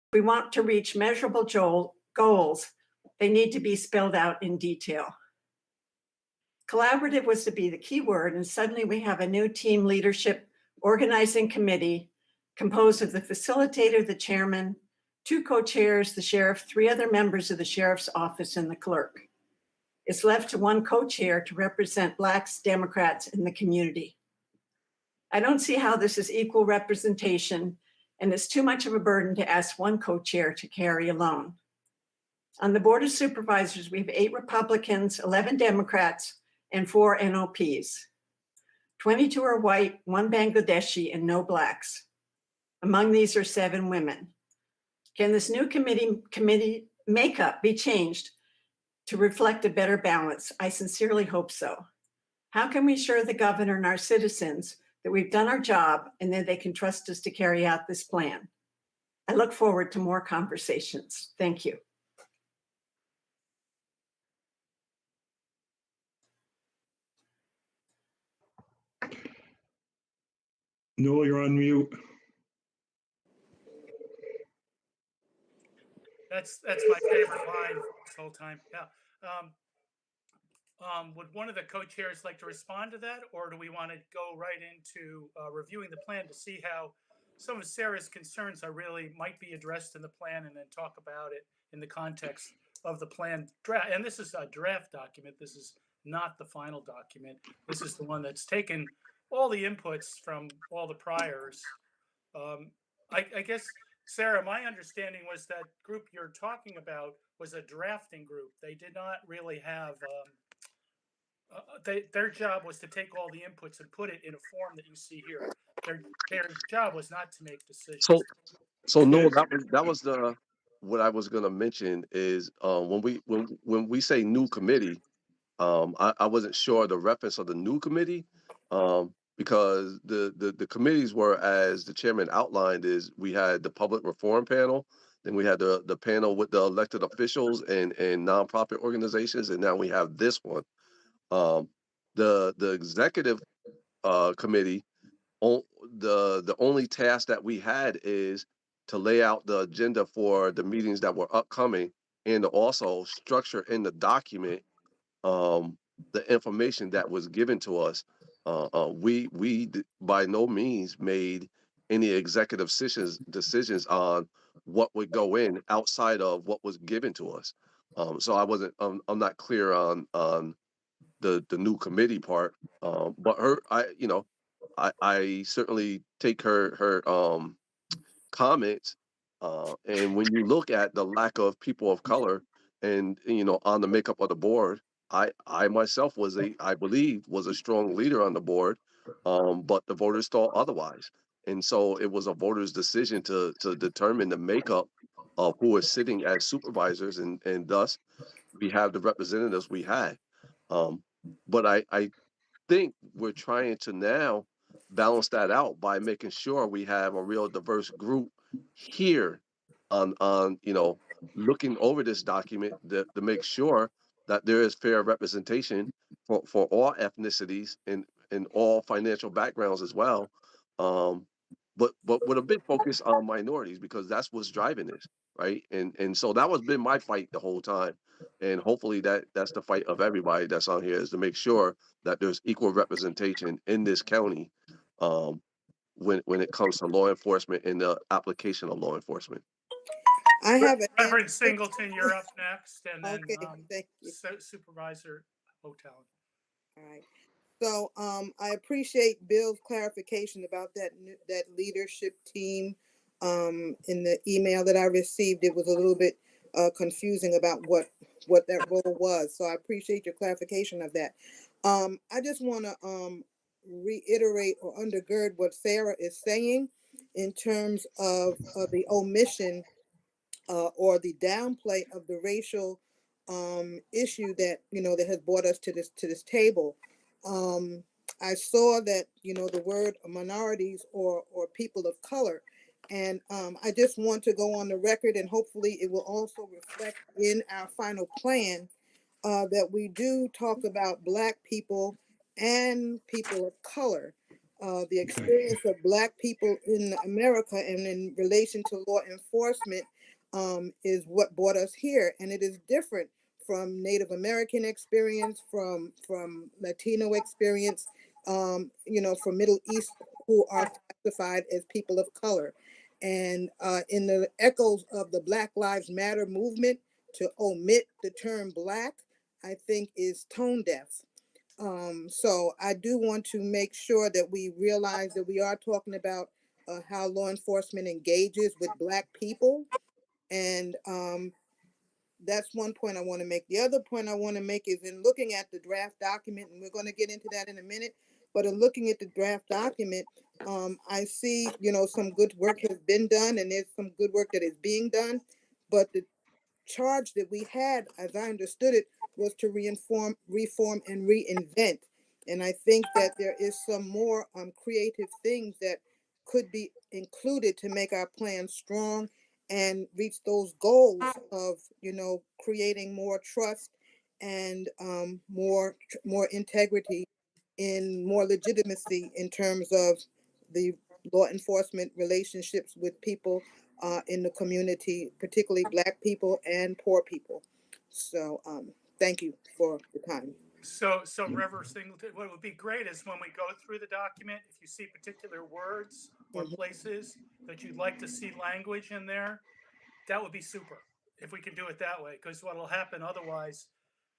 If we want to reach measurable goals, they need to be spelled out in detail. Collaborative was to be the key word, and suddenly we have a new team leadership organizing committee composed of the facilitator, the chairman, 2 co-chairs, the sheriff, 3 other members of the sheriff's office, and the clerk. It's left to 1 co-chair to represent Blacks, Democrats, and the community. I don't see how this is equal representation, and it's too much of a burden to ask 1 co-chair to carry alone. On the Board of Supervisors, we have 8 Republicans, 11 Democrats, and 4 NOPs. 22 are white, 1 Bangladeshi, and no Blacks. Among these are 7 women. Can this new committee makeup be changed to reflect a better balance? I sincerely hope so. How can we assure the governor and our citizens that we've done our job and that they can trust us to carry out this plan? I look forward to more conversations. Thank you. Noel, you're on mute. That's my favorite line this whole time. Yeah. Would one of the co-chairs like to respond to that, or do we want to go right into reviewing the plan to see how some of Sarah's concerns might be addressed in the plan, and then talk about it in the context of the plan draft? And this is a draft document. This is not the final document. This is the one that's taken all the inputs from all the priors. I guess, Sarah, my understanding was that group you're talking about was a drafting group. They did not really have, their job was to take all the inputs and put it in a form that you see here. Their job was not to make decisions. So no, that was what I was gonna mention is when we say new committee, I wasn't sure the reference of the new committee, because the committees were, as the chairman outlined, is we had the public reform panel, then we had the panel with the elected officials and nonprofit organizations, and now we have this one. The executive committee, the only task that we had is to lay out the agenda for the meetings that were upcoming, and to also structure in the document the information that was given to us. We by no means made any executive decisions on what would go in outside of what was given to us. So I'm not clear on the new committee part. But I certainly take her comments. And when you look at the lack of people of color and on the makeup of the board, I myself I believe was a strong leader on the board, but the voters thought otherwise. And so it was a voter's decision to determine the makeup of who is sitting as supervisors, and thus we have the representatives we had. But I think we're trying to now balance that out by making sure we have a real diverse group here on looking over this document to make sure that there is fair representation for all ethnicities and all financial backgrounds as well. But with a big focus on minorities, because that's what's driving this, right? And so that was been my fight the whole time. And hopefully that's the fight of everybody that's on here, is to make sure that there's equal representation in this county when it comes to law enforcement and the application of law enforcement. I have a Reverend Singleton, you're up next, and then thank you. Supervisor Hotel. All right. So I appreciate Bill's clarification about that leadership team. In the email that I received, it was a little bit confusing about what that role was. So I appreciate your clarification of that. I just want to reiterate or undergird what Sarah is saying in terms of the omission or the downplay of the racial issue that that has brought us to this table. I saw that the word minorities or people of color, and I just want to go on the record, and hopefully it will also reflect in our final plan that we do talk about Black people and people of color the experience of Black people in America and in relation to law enforcement is what brought us here. And it is different from Native American experience, from Latino experience, from Middle East, who are classified as people of color. And in the echoes of the Black Lives Matter movement, to omit the term Black, I think is tone deaf. So I do want to make sure that we realize that we are talking about how law enforcement engages with Black people. And that's one point I want to make. The other point I want to make is in looking at the draft document, and we're going to get into that in a minute, but in looking at the draft document, I see, some good work has been done and there's some good work that is being done, but the charge that we had, as I understood it, was to reform and reinvent. And I think that there is some more creative things that could be included to make our plan strong and reach those goals of, creating more trust and more integrity, in more legitimacy in terms of the law enforcement relationships with people in the community, particularly Black people and poor people. So thank you for the time. So Reverend Singleton, what would be great is when we go through the document, if you see particular words or places that you'd like to see language in there, that would be super if we can do it that way. Because what will happen otherwise,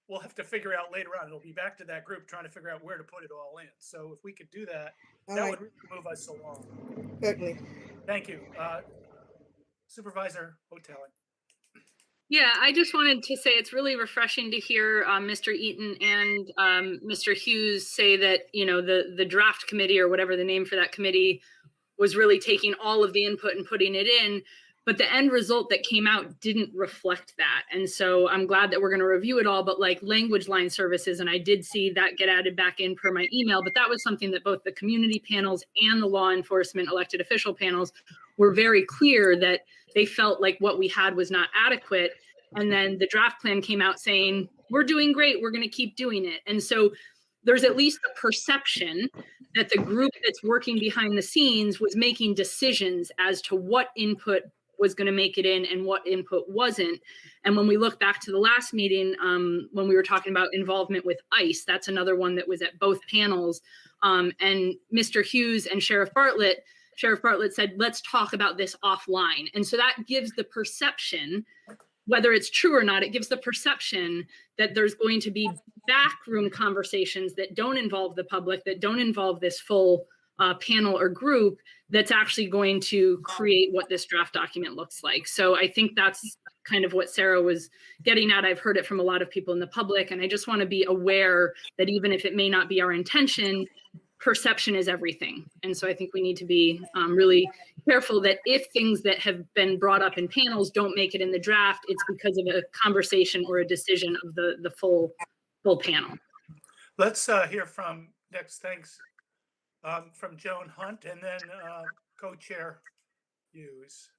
we'll have to figure out later on. It'll be back to that group trying to figure out where to put it all in. So if we could do that, that would really move us along. Certainly. Thank you. Supervisor Hotelling. Yeah, I just wanted to say it's really refreshing to hear Mr. Eaton and Mr. Hughes say that, the draft committee, or whatever the name for that committee, was really taking all of the input and putting it in. But the end result that came out didn't reflect that. And so I'm glad that we're going to review it all, but like language line services, and I did see that get added back in per my email, but that was something that both the community panels and the law enforcement elected official panels were very clear that they felt like what we had was not adequate. And then the draft plan came out saying, we're doing great, we're going to keep doing it. And so there's at least a perception that the group that's working behind the scenes was making decisions as to what input was going to make it in and what input wasn't. And when we look back to the last meeting, when we were talking about involvement with ICE, that's another one that was at both panels. And Mr. Hughes and Sheriff Bartlett said, let's talk about this offline. And so that gives the perception, whether it's true or not, it gives the perception that there's going to be backroom conversations that don't involve the public, that don't involve this full panel or group, that's actually going to create what this draft document looks like. So I think that's kind of what Sarah was getting at. I've heard it from a lot of people in the public, and I just want to be aware that even if it may not be our intention, perception is everything. And so I think we need to be really careful that if things that have been brought up in panels don't make it in the draft, it's because of a conversation or a decision of the full panel. Let's hear from next. Thanks. From Joan Hunt, and then co-chair Hughes.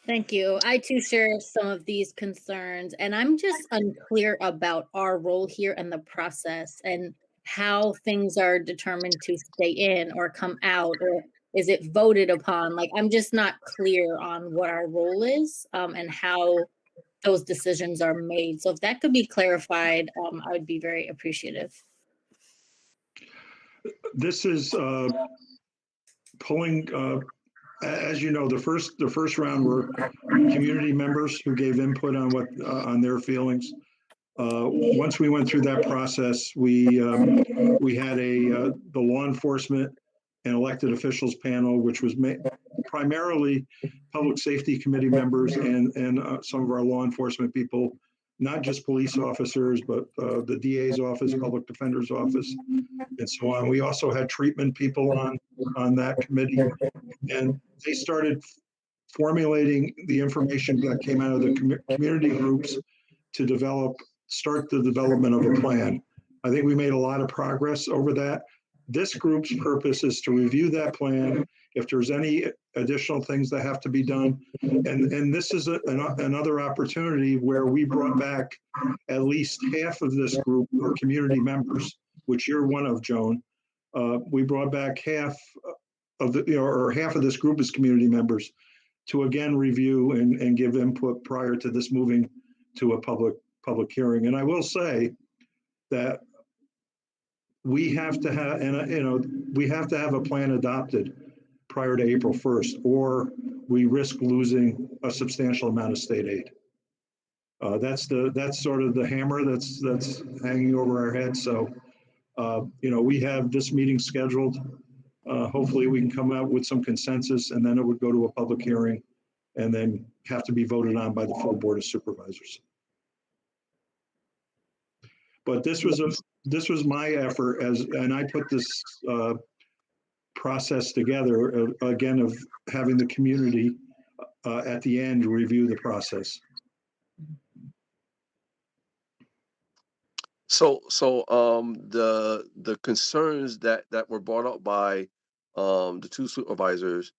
Thank you. I too share some of these concerns, and I'm just unclear about our role here and the process and how things are determined to stay in or come out, or is it voted upon? Like, I'm just not clear on what our role is and how those decisions are made. So if that could be clarified, I would be very appreciative. This is pulling, as you know, the first round were community members who gave input on on their feelings. Once we went through that process, we had the law enforcement and elected officials panel, which was primarily public safety committee members and some of our law enforcement people, not just police officers, but the DA's office, public defender's office, and so on. We also had treatment people on that committee, and they started formulating the information that came out of the community groups to start the development of a plan. I think we made a lot of progress over that. This group's purpose is to review that plan, if there's any additional things that have to be done. And this is another opportunity where we brought back at least half of this group or community members, which you're one of, Joan, we brought back half of the, or half of this group as community members to again review and give input prior to this moving to a public hearing. And I will say that we have to have, and we have to have a plan adopted prior to April 1st, or we risk losing a substantial amount of state aid. That's sort of the hammer that's hanging over our head. So, we have this meeting scheduled. Hopefully we can come out with some consensus, and then it would go to a public hearing and then have to be voted on by the full Board of Supervisors. But this was my effort and I put this process together, again, of having the community at the end review the process. So the concerns that were brought up by the two supervisors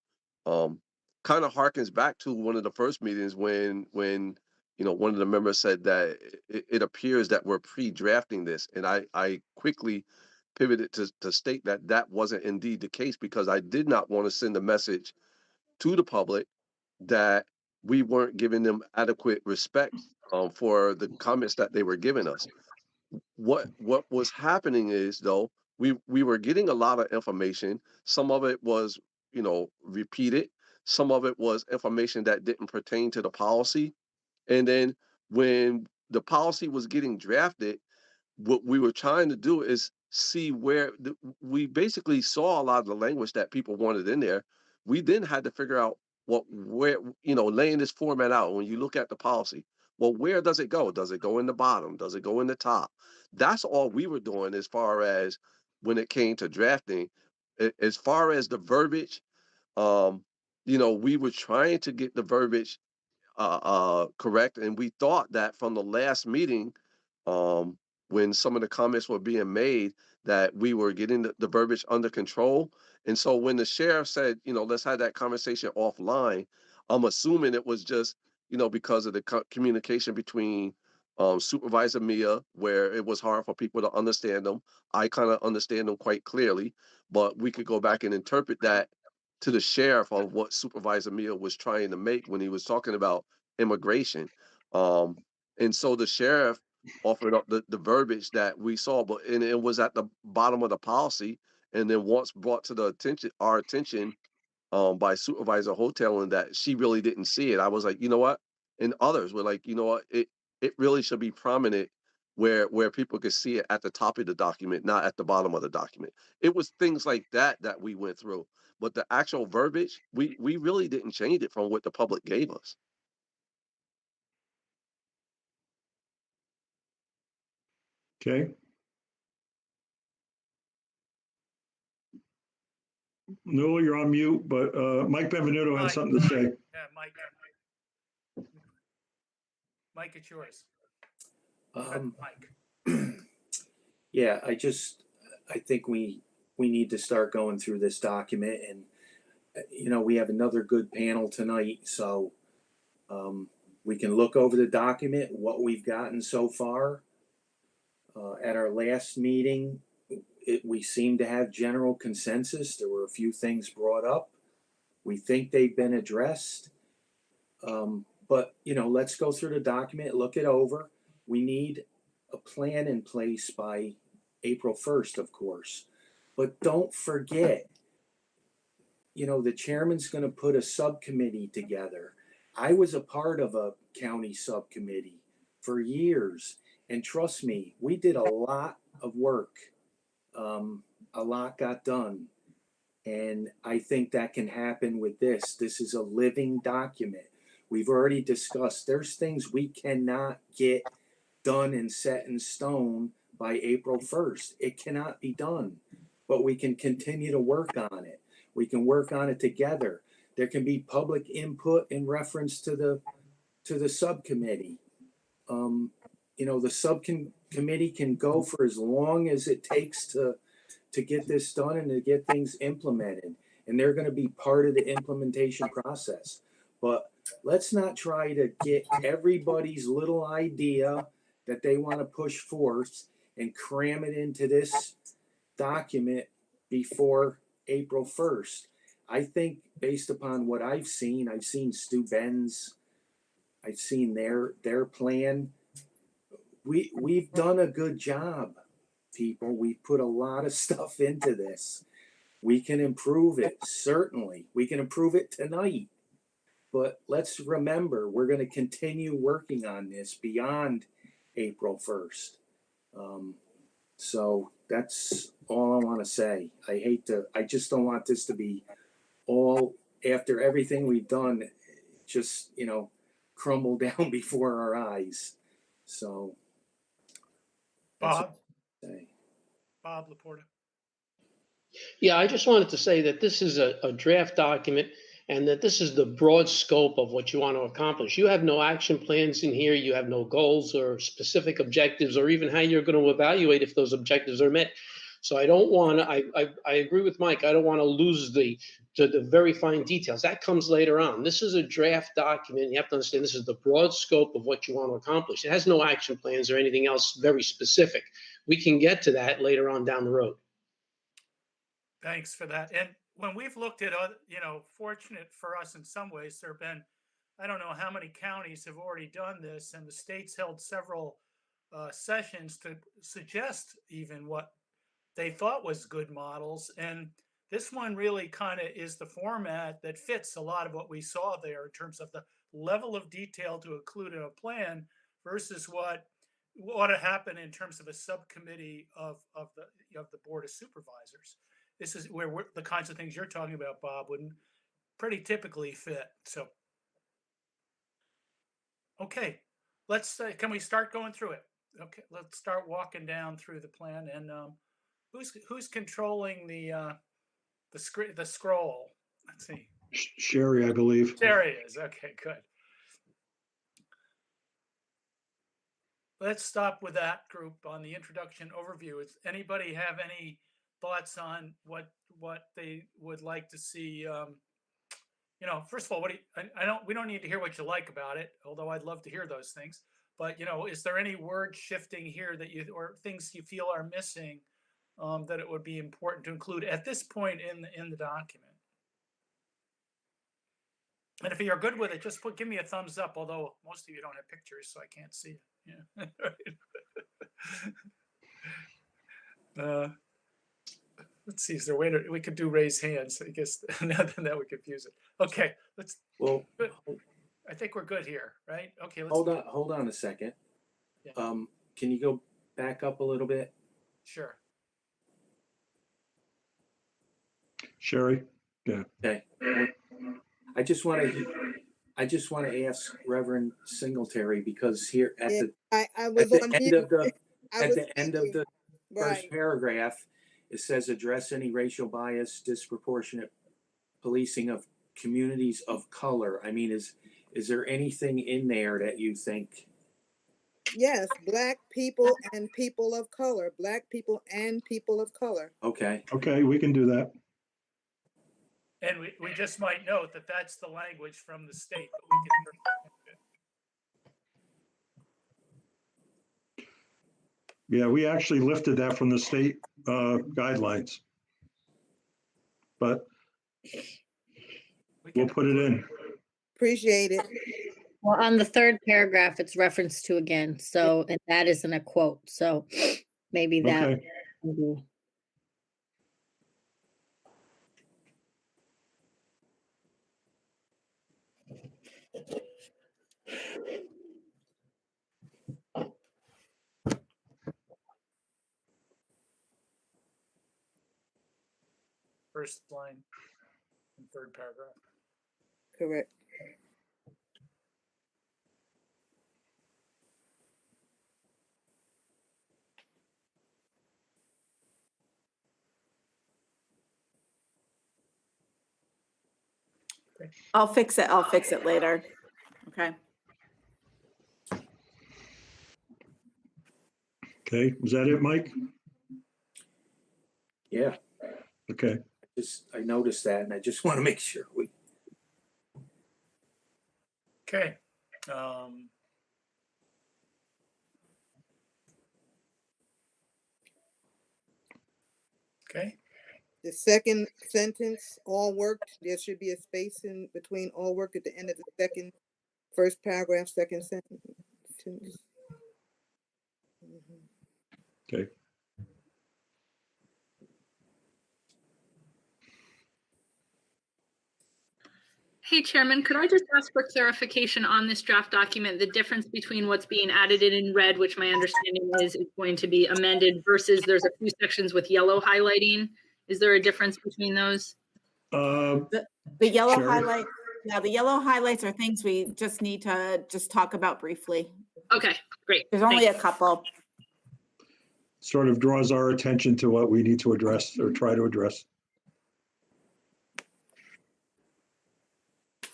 kind of harkens back to one of the first meetings when one of the members said that it appears that we're pre-drafting this, and I quickly pivoted to state that that wasn't indeed the case, because I did not want to send a message to the public that we weren't giving them adequate respect for the comments that they were giving us. What was happening is, though, we were getting a lot of information. Some of it was repeated. Some of it was information that didn't pertain to the policy. And then when the policy was getting drafted, what we were trying to do is see where we basically saw a lot of the language that people wanted in there. We then had to figure out where laying this format out. When you look at the policy, well, where does it go? Does it go in the bottom? Does it go in the top? That's all we were doing as far as when it came to drafting. As far as the verbiage, we were trying to get the verbiage correct, and we thought that from the last meeting, when some of the comments were being made, that we were getting the verbiage under control. And so when the sheriff said, let's have that conversation offline, I'm assuming it was just because of the communication between Supervisor Mia, where it was hard for people to understand them. I kind of understand them quite clearly, but we could go back and interpret that to the sheriff of what Supervisor Mia was trying to make when he was talking about immigration. And so the sheriff offered up the verbiage that we saw, and it was at the bottom of the policy. And then once brought to our attention by Supervisor Hotel, and that she really didn't see it, I was like, you know what? And others were like, you know what? It really should be prominent where people could see it at the top of the document, not at the bottom of the document. It was things like that we went through. But the actual verbiage, we really didn't change it from what the public gave us. Okay. Newell, you're on mute, but Mike Benvenuto had something to say. Yeah, Mike. Mike, it's yours. Mike. Yeah, I think we need to start going through this document, and we have another good panel tonight, so we can look over the document, what we've gotten so far. At our last meeting, we seem to have general consensus. There were a few things brought up. We think they've been addressed. But let's go through the document, look it over. We need a plan in place by April 1st, of course. But don't forget, the chairman's going to put a subcommittee together. I was a part of a county subcommittee for years. And trust me, we did a lot of work. A lot got done. And I think that can happen with this. This is a living document. We've already discussed there's things we cannot get done and set in stone by April 1st. It cannot be done, but we can continue to work on it. We can work on it together. There can be public input in reference to the subcommittee. The subcommittee can go for as long as it takes to get this done and to get things implemented. And they're going to be part of the implementation process. But let's not try to get everybody's little idea that they want to push forth and cram it into this document before April 1st. I think based upon what I've seen Stu Ben's, I've seen their plan. We've done a good job, people. We put a lot of stuff into this. We can improve it, certainly. We can improve it tonight. But let's remember, we're going to continue working on this beyond April 1st. So that's all I want to say. I just don't want this to be all, after everything we've done, just, crumble down before our eyes. So. that's Bob, all I say. Bob Laporta. Yeah, I just wanted to say that this is a draft document and that this is the broad scope of what you want to accomplish. You have no action plans in here. You have no goals or specific objectives or even how you're going to evaluate if those objectives are met. So I don't want to, I agree with Mike. I don't want to lose the very fine details. That comes later on. This is a draft document. You have to understand this is the broad scope of what you want to accomplish. It has no action plans or anything else very specific. We can get to that later on down the road. Thanks for that. And when we've looked at other, fortunate for us in some ways, there have been, I don't know how many counties have already done this, and the state's held several sessions to suggest even what they thought was good models. And this one really kind of is the format that fits a lot of what we saw there in terms of the level of detail to include in a plan versus what ought to happen in terms of a subcommittee of the Board of Supervisors. This is where the kinds of things you're talking about, Bob, wouldn't pretty typically fit. So, okay, can we start going through it? Okay, let's start walking down through the plan. And who's controlling the scroll? Let's see. Sherry, I believe. There he is. Okay, good. Let's stop with that group on the introduction overview. Does anybody have any thoughts on what they would like to see? First of all, we don't need to hear what you like about it, although I'd love to hear those things. But is there any word shifting here or things you feel are missing that it would be important to include at this point in the document? And if you're good with it, just give me a thumbs up. Although most of you don't have pictures, so I can't see it. Yeah. Let's see. Is there a way we could do raise hands? I guess then that would confuse it. Okay, Well, I think we're good here, right? Okay, hold on a second. Yeah. Can you go back up a little bit? Sure. Sherry? Yeah. Okay. I just want to ask Reverend Singletary, because here at Yeah, the I was on end mute. of the I at was the end of speaking. the first Right. paragraph, it says address any racial bias, disproportionate policing of communities of color. I mean, is there anything in there that you think? Yes, Black people and people of color. Black people and people of color. Okay. Okay, we can do that. And we just might note that that's the language from the state, but we can. Yeah, we actually lifted that from the state guidelines. But we'll put it in. Appreciate it. Well, on the third paragraph, it's referenced to again. So, and that isn't a quote. So maybe that. Okay. Mhm. First line and third paragraph. Correct. I'll fix it. I'll fix it later. Okay. Okay, is that it, Mike? Yeah. Okay. I noticed that, and I just want to make sure we. Okay. Okay. The second sentence, all worked, there should be a space in between all worked at the end of the first paragraph, second sentence. Mhm. Okay. Hey, Chairman, could I just ask for clarification on this draft document, the difference between what's being added in red, which my understanding is going to be amended, versus there's a few sections with yellow highlighting? Is there a difference between those? Uh, The yellow Sherry? highlight, yeah, the yellow highlights are things we just need to just talk about briefly. Okay, great. There's only Thank a couple. Sort of draws our attention to what we need to address or try to address.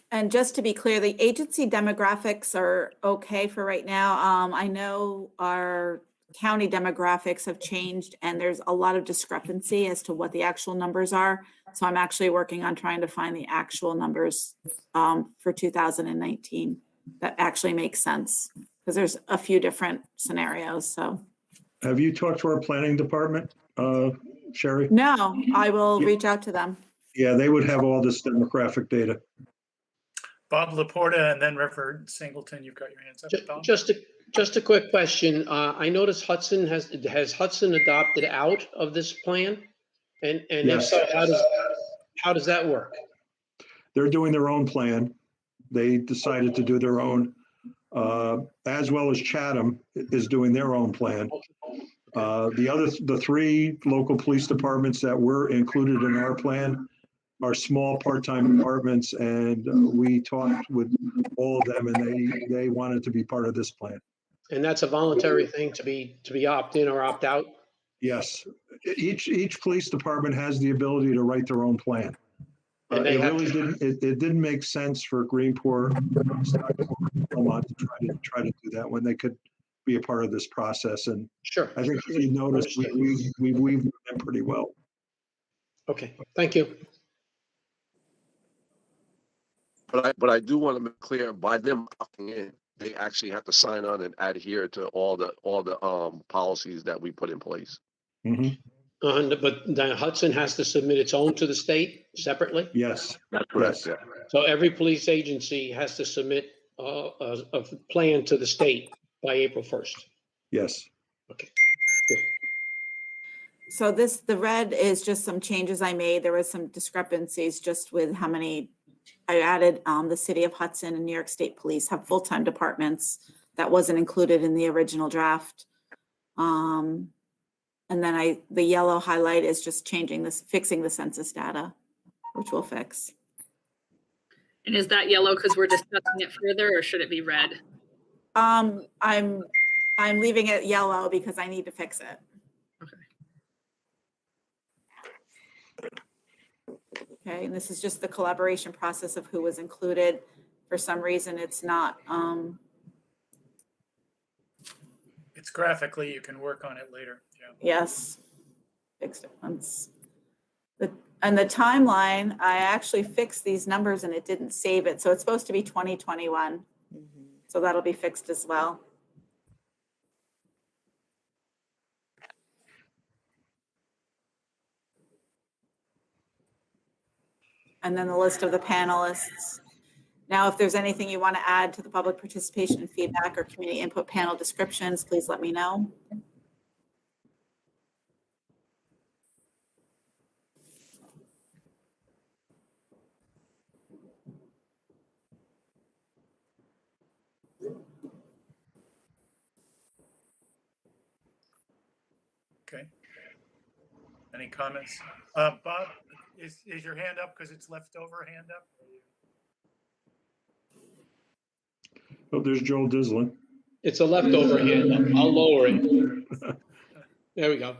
And just to be clear, the agency demographics are okay for right now. I know our county demographics have changed and there's a lot of discrepancy as to what the actual numbers are. So I'm actually working on trying to find the actual numbers for 2019 that actually makes sense because there's a few different scenarios. So Have you talked to our planning department, Sherry? no, I will Yeah. reach out to them. Yeah, they would have all this demographic data. Bob Laporta and then Reverend Singleton, you've got your hands up. Bob? Just a quick question. I noticed Hudson has Hudson adopted out of this plan? And if Yes. so, how does that work? They're doing their own plan. They decided to do their own, as well as Chatham is doing their own plan. The three local police departments that were included in our plan are small part-time departments, and we talked with all of them, and they wanted to be part of this plan. And that's a voluntary thing to be opt-in or opt-out? Yes, each police department has the ability to write their own plan. And they It have really to- didn't, it didn't make sense for Greenport, Vermont to try to do that when they could be a part of this process. And Sure. I think if you noticed, we've them pretty well. Okay, thank you. But I do want to make clear, by them opting in, they actually have to sign on and adhere to all the policies that we put in place. Mhm. But then Hudson has to submit its own to the state separately? Yes, That's correct. yes, Yeah. So every police agency has to submit a plan to the state by April 1st? yes. Okay. So the red is just some changes I made. There was some discrepancies just with how many I added. The city of Hudson and New York State Police have full-time departments that wasn't included in the original draft. And then the yellow highlight is just fixing the census data, which we'll fix. And is that yellow because we're discussing it further, or should it be red? I'm leaving it yellow because I need to fix it. Okay, and this is just the collaboration process of who was included. For some reason, it's not, It's graphically, you can work on it later. Yeah. yes, fixed it once. And the timeline, I actually fixed these numbers and it didn't save it. So it's supposed to be 2021. So that'll be fixed as well. And then the list of the panelists. Now, if there's anything you want to add to the public participation and feedback or community input panel descriptions, please let me know. Okay. Any comments? Bob, is your hand up because it's leftover hand up? Oh, there's Joel Dislin. It's a leftover hand. I'll lower it. There we go.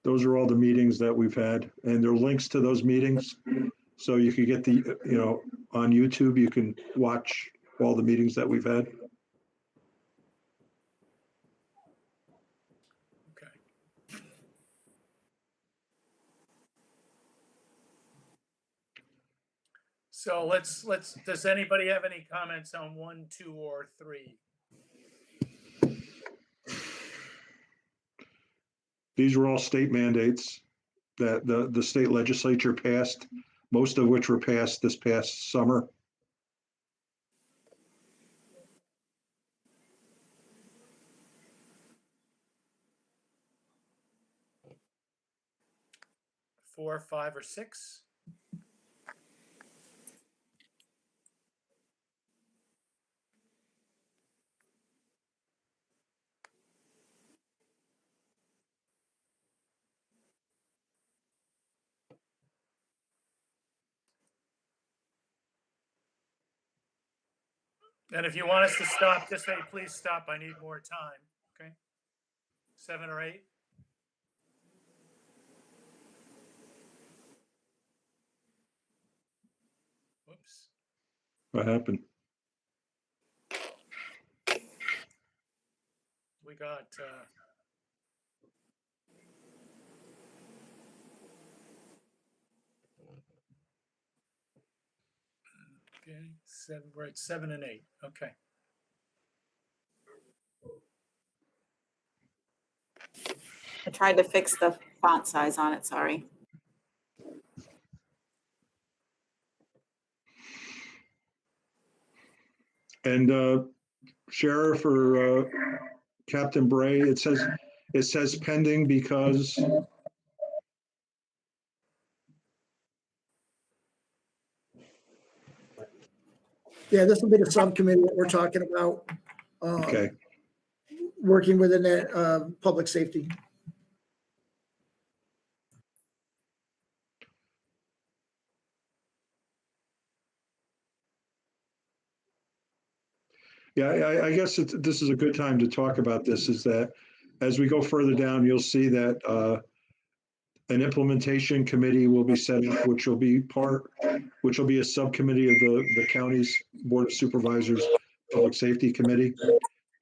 Those are all the meetings that we've had, and there are links to those meetings. So you can get on YouTube, you can watch all the meetings that we've had. Okay. So does anybody have any comments on 1, 2, or 3? These were all state mandates that the state legislature passed, most of which were passed this past summer. Four, 5, or 6? And if you want us to stop, just say, please stop. I need more time. Okay. 7 or 8? Whoops. What happened? We got, okay, 7, we're at 7 and 8. Okay. I tried to fix the font size on it, sorry. And Sheriff or Captain Bray, it says pending because, Yeah, this will be the subcommittee that we're talking about. okay. Working within that public safety. Yeah, I guess this is a good time to talk about this, is that as we go further down, you'll see that an implementation committee will be set up, which will be a subcommittee of the county's Board of Supervisors Public Safety Committee.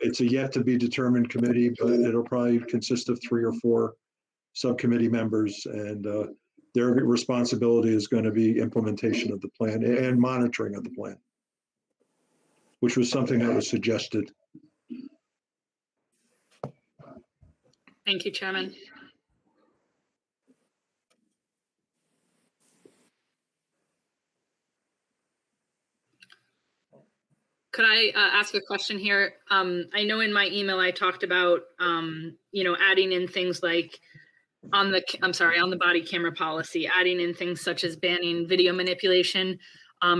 It's a yet to be determined committee, but it'll probably consist of 3 or 4 subcommittee members, and their responsibility is going to be implementation of the plan and monitoring of the plan, which was something that was suggested. Thank you, Chairman. Could I ask a question here? I know in my email I talked about, adding in things like on the body camera policy, adding in things such as banning video manipulation.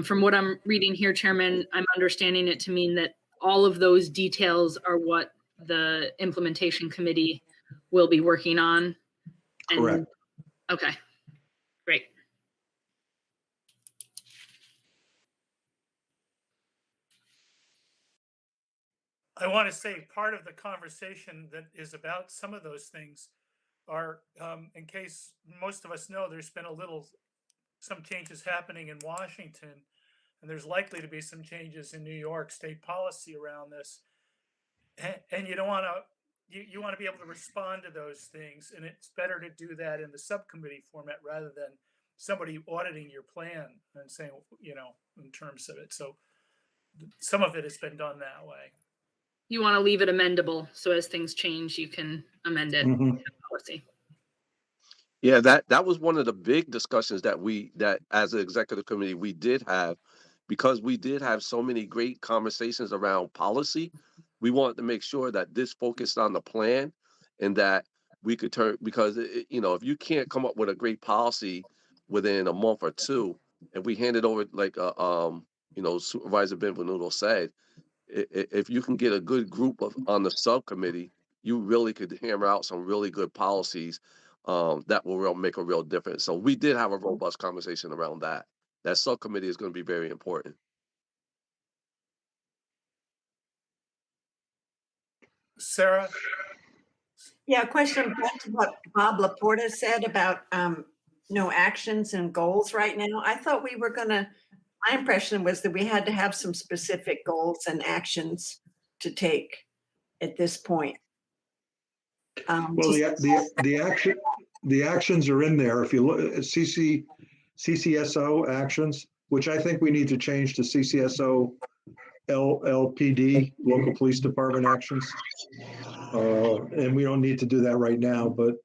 From what I'm reading here, Chairman, I'm understanding it to mean that all of those details are what the implementation committee will be working on. Correct. Okay, great. I want to say part of the conversation that is about some of those things are, in case most of us know, there's been some changes happening in Washington, and there's likely to be some changes in New York state policy around this. And you don't want to, you want to be able to respond to those things, and it's better to do that in the subcommittee format rather than somebody auditing your plan and saying, in terms of it. So some of it has been done that way. You want to leave it amendable, so as things change, you can amend it. Policy. Yeah, that was one of the big discussions that as an executive committee we did have, because we did have so many great conversations around policy. We wanted to make sure that this focused on the plan, and that we could because if you can't come up with a great policy within a month or 2, if we hand it over like Supervisor Benvenuto said, if you can get a good group on the subcommittee, you really could hammer out some really good policies that will make a real difference. So we did have a robust conversation around that. That subcommittee is going to be very important. Sarah? Yeah, question back to what Bob Laporta said about no actions and goals right now. I thought we were my impression was that we had to have some specific goals and actions to take at this point. Well, the actions are in there. If you look at CCSO actions, which I think we need to change to CCSO LLPD, local police department actions. And we don't need to do that right now, but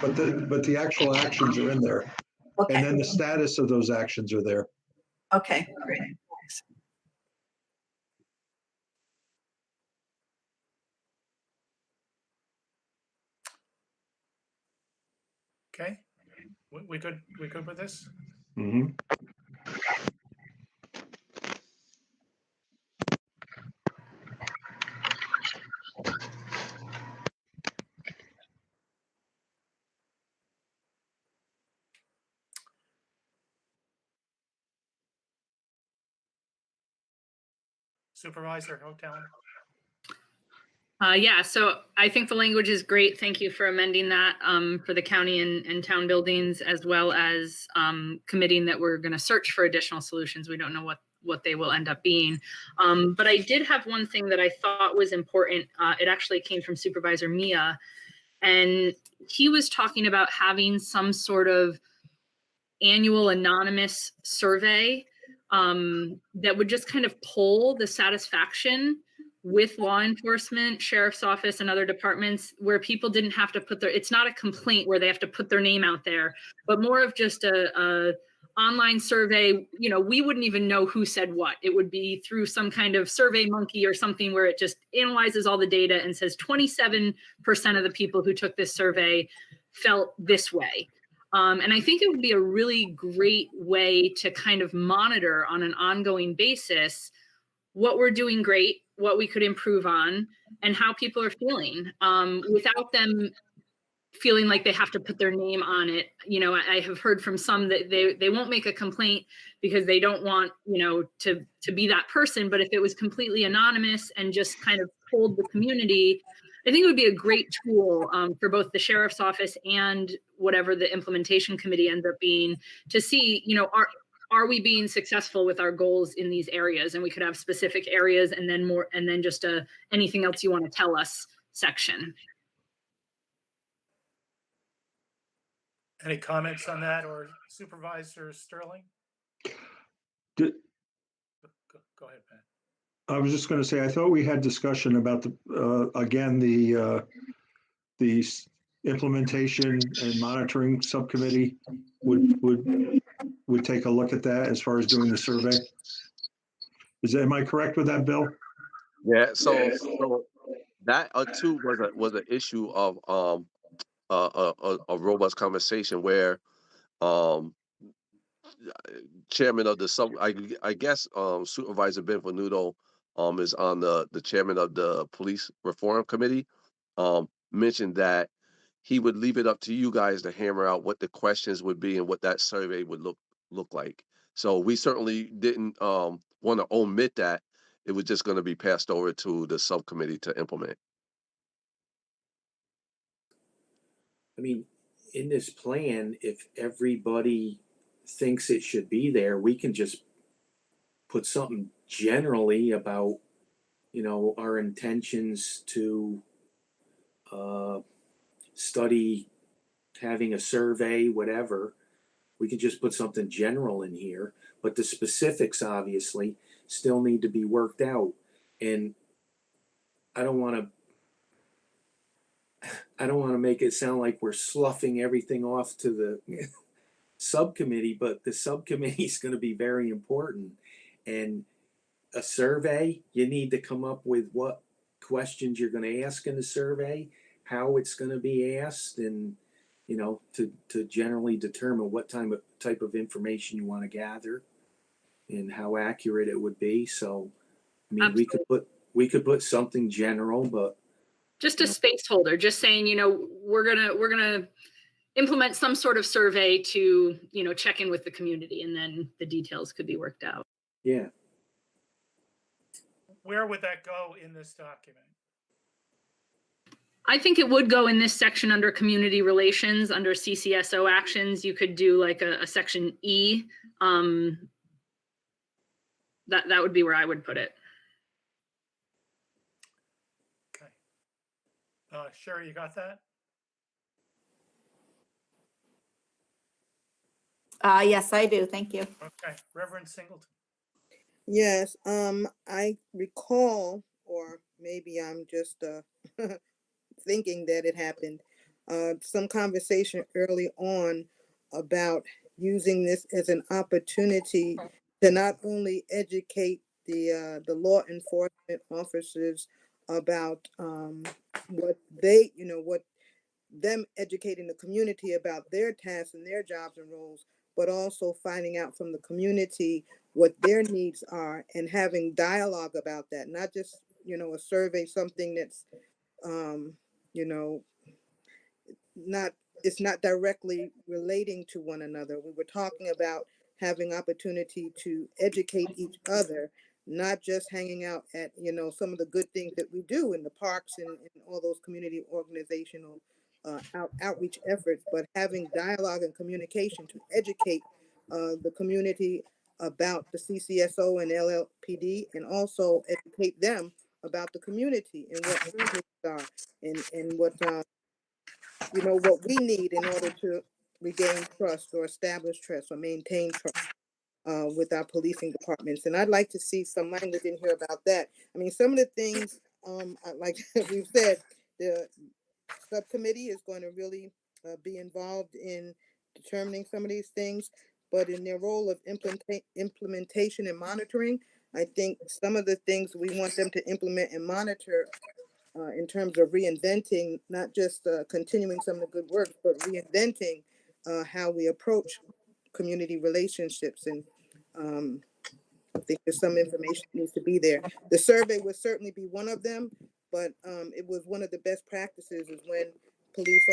the actual actions are in there. And Okay, then the status of those actions are there. okay, great. Thanks. Okay, we good with this? Mhm. Supervisor Hotel? Yeah, so I think the language is great. Thank you for amending that for the county and town buildings, as well as committing that we're going to search for additional solutions. We don't know what they will end up being. But I did have one thing that I thought was important. It actually came from Supervisor Mia, and he was talking about having some sort of annual anonymous survey that would just kind of poll the satisfaction with law enforcement, sheriff's office, and other departments, where people didn't have to put their, it's not a complaint where they have to put their name out there, but more of just a online survey. You know, we wouldn't even know who said what. It would be through some kind of Survey Monkey or something where it just analyzes all the data and says 27% of the people who took this survey felt this way. And I think it would be a really great way to kind of monitor on an ongoing basis what we're doing great, what we could improve on, and how people are feeling without them feeling like they have to put their name on it. You know, I have heard from some that they won't make a complaint because they don't want, you know, to be that person. But if it was completely anonymous and just kind of told the community, I think it would be a great tool for both the sheriff's office and whatever the implementation committee ends up being, to see, you know, are we being successful with our goals in these areas? And we could have specific areas and then more, and then just a anything else you want to tell us section. Any comments on that, or Supervisor Sterling? Did- Go ahead, Pat. I was just going to say, I thought we had discussion about again, the implementation and monitoring subcommittee would take a look at that as far as doing the survey. Am I correct with that, Bill? Yeah, so that too was an issue of a robust conversation where um chairman of the sub, I guess Supervisor Benvenuto is on the chairman of the police reform committee, mentioned that he would leave it up to you guys to hammer out what the questions would be and what that survey would look like. So we certainly didn't want to omit that. It was just going to be passed over to the subcommittee to implement. I mean, in this plan, if everybody thinks it should be there, we can just put something generally about, you know, our intentions to study having a survey, whatever. We could just put something general in here, but the specifics obviously still need to be worked out. And I don't want to make it sound like we're sloughing everything off to the subcommittee, but the subcommittee is going to be very important. And a survey, you need to come up with what questions you're going to ask in the survey, how it's going to be asked, and, you know, to generally determine what type of information you want to gather and how accurate it would be. So, I mean, we could put something general, but Just a space holder, just saying, you know, we're gonna implement some sort of survey to, you know, check in with the community, and then the details could be worked out. yeah. Where would that go in this document? I think it would go in this section under community relations, under CCSO actions. You could do like a section E. That would be where I would put it. Okay. Sherry, you got that? Yes, I do. Thank you. Okay, Reverend Singleton. Yes, I recall, or maybe I'm just thinking that it happened, some conversation early on about using this as an opportunity to not only educate the law enforcement officers about what they, what them educating the community about their tasks and their jobs and roles, but also finding out from the community what their needs are and having dialogue about that, not just, a survey, something that's, you know, not it's not directly relating to one another. We were talking about having opportunity to educate each other, not just hanging out at, some of the good things that we do in the parks and all those community organizational outreach efforts, but having dialogue and communication to educate the community about the CCSO and LLPD, and also educate them about the community and what their needs are, and what we need in order to regain trust or establish trust or maintain trust with our policing departments. And I'd like to see some language in here about that. I mean, some of the things, like we've said, the subcommittee is going to really be involved in determining some of these things, but in their role of implementation and monitoring, I think some of the things we want them to implement and monitor in terms of reinventing, not just continuing some of the good work, but reinventing how we approach community relationships. And I think there's some information that needs to be there. The survey would certainly be one of them, but it was one of the best practices is when police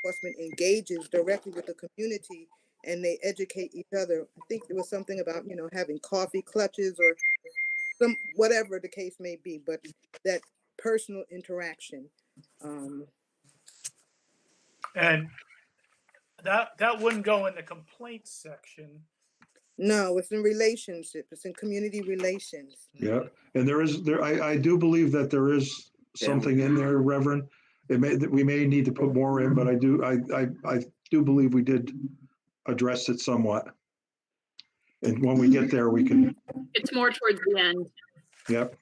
enforcement engages directly with the community and they educate each other. I think there was something about, having coffee clutches or some, whatever the case may be, but that personal interaction. And that wouldn't go in the complaints section. No, it's in relationship. It's in community relations. Yeah, and I do believe that there is something in there, Reverend. We may need to put more in, but I do believe we did address it somewhat. And when we get there, we can, It's more towards the end. yep.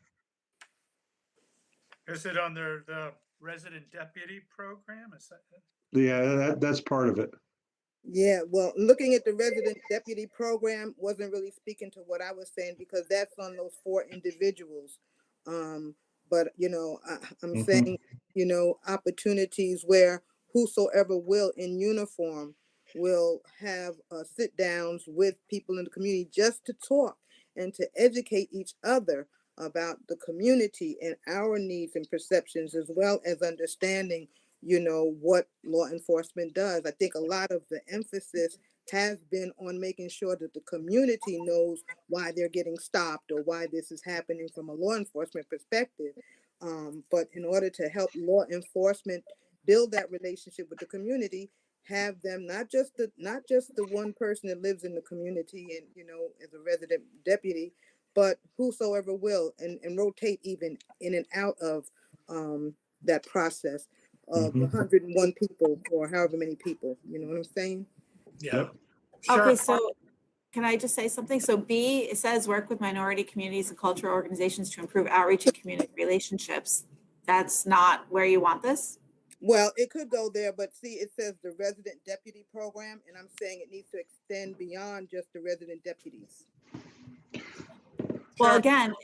Is it under the resident deputy program? Is that? Yeah, that's part of it. Yeah, well, looking at the resident deputy program wasn't really speaking to what I was saying because that's on those 4 individuals. But I'm saying, opportunities where whosoever will in uniform will have sit downs with people in the community just to talk and to educate each other about the community and our needs and perceptions, as well as understanding what law enforcement does. I think a lot of the emphasis has been on making sure that the community knows why they're getting stopped or why this is happening from a law enforcement perspective. But in order to help law enforcement build that relationship with the community, have them not just the one person that lives in the community and as a resident deputy, but whosoever will, and rotate even in and out of that process of 101 people or however many people. You know what I'm saying? Yeah. Yep. Okay, so can I just say something? So B, it says work with minority communities and cultural organizations to improve outreach and community relationships. That's not where you want this? Well, it could go there, but see, it says the resident deputy program, and I'm saying it needs to extend beyond just the resident deputies. Well, again,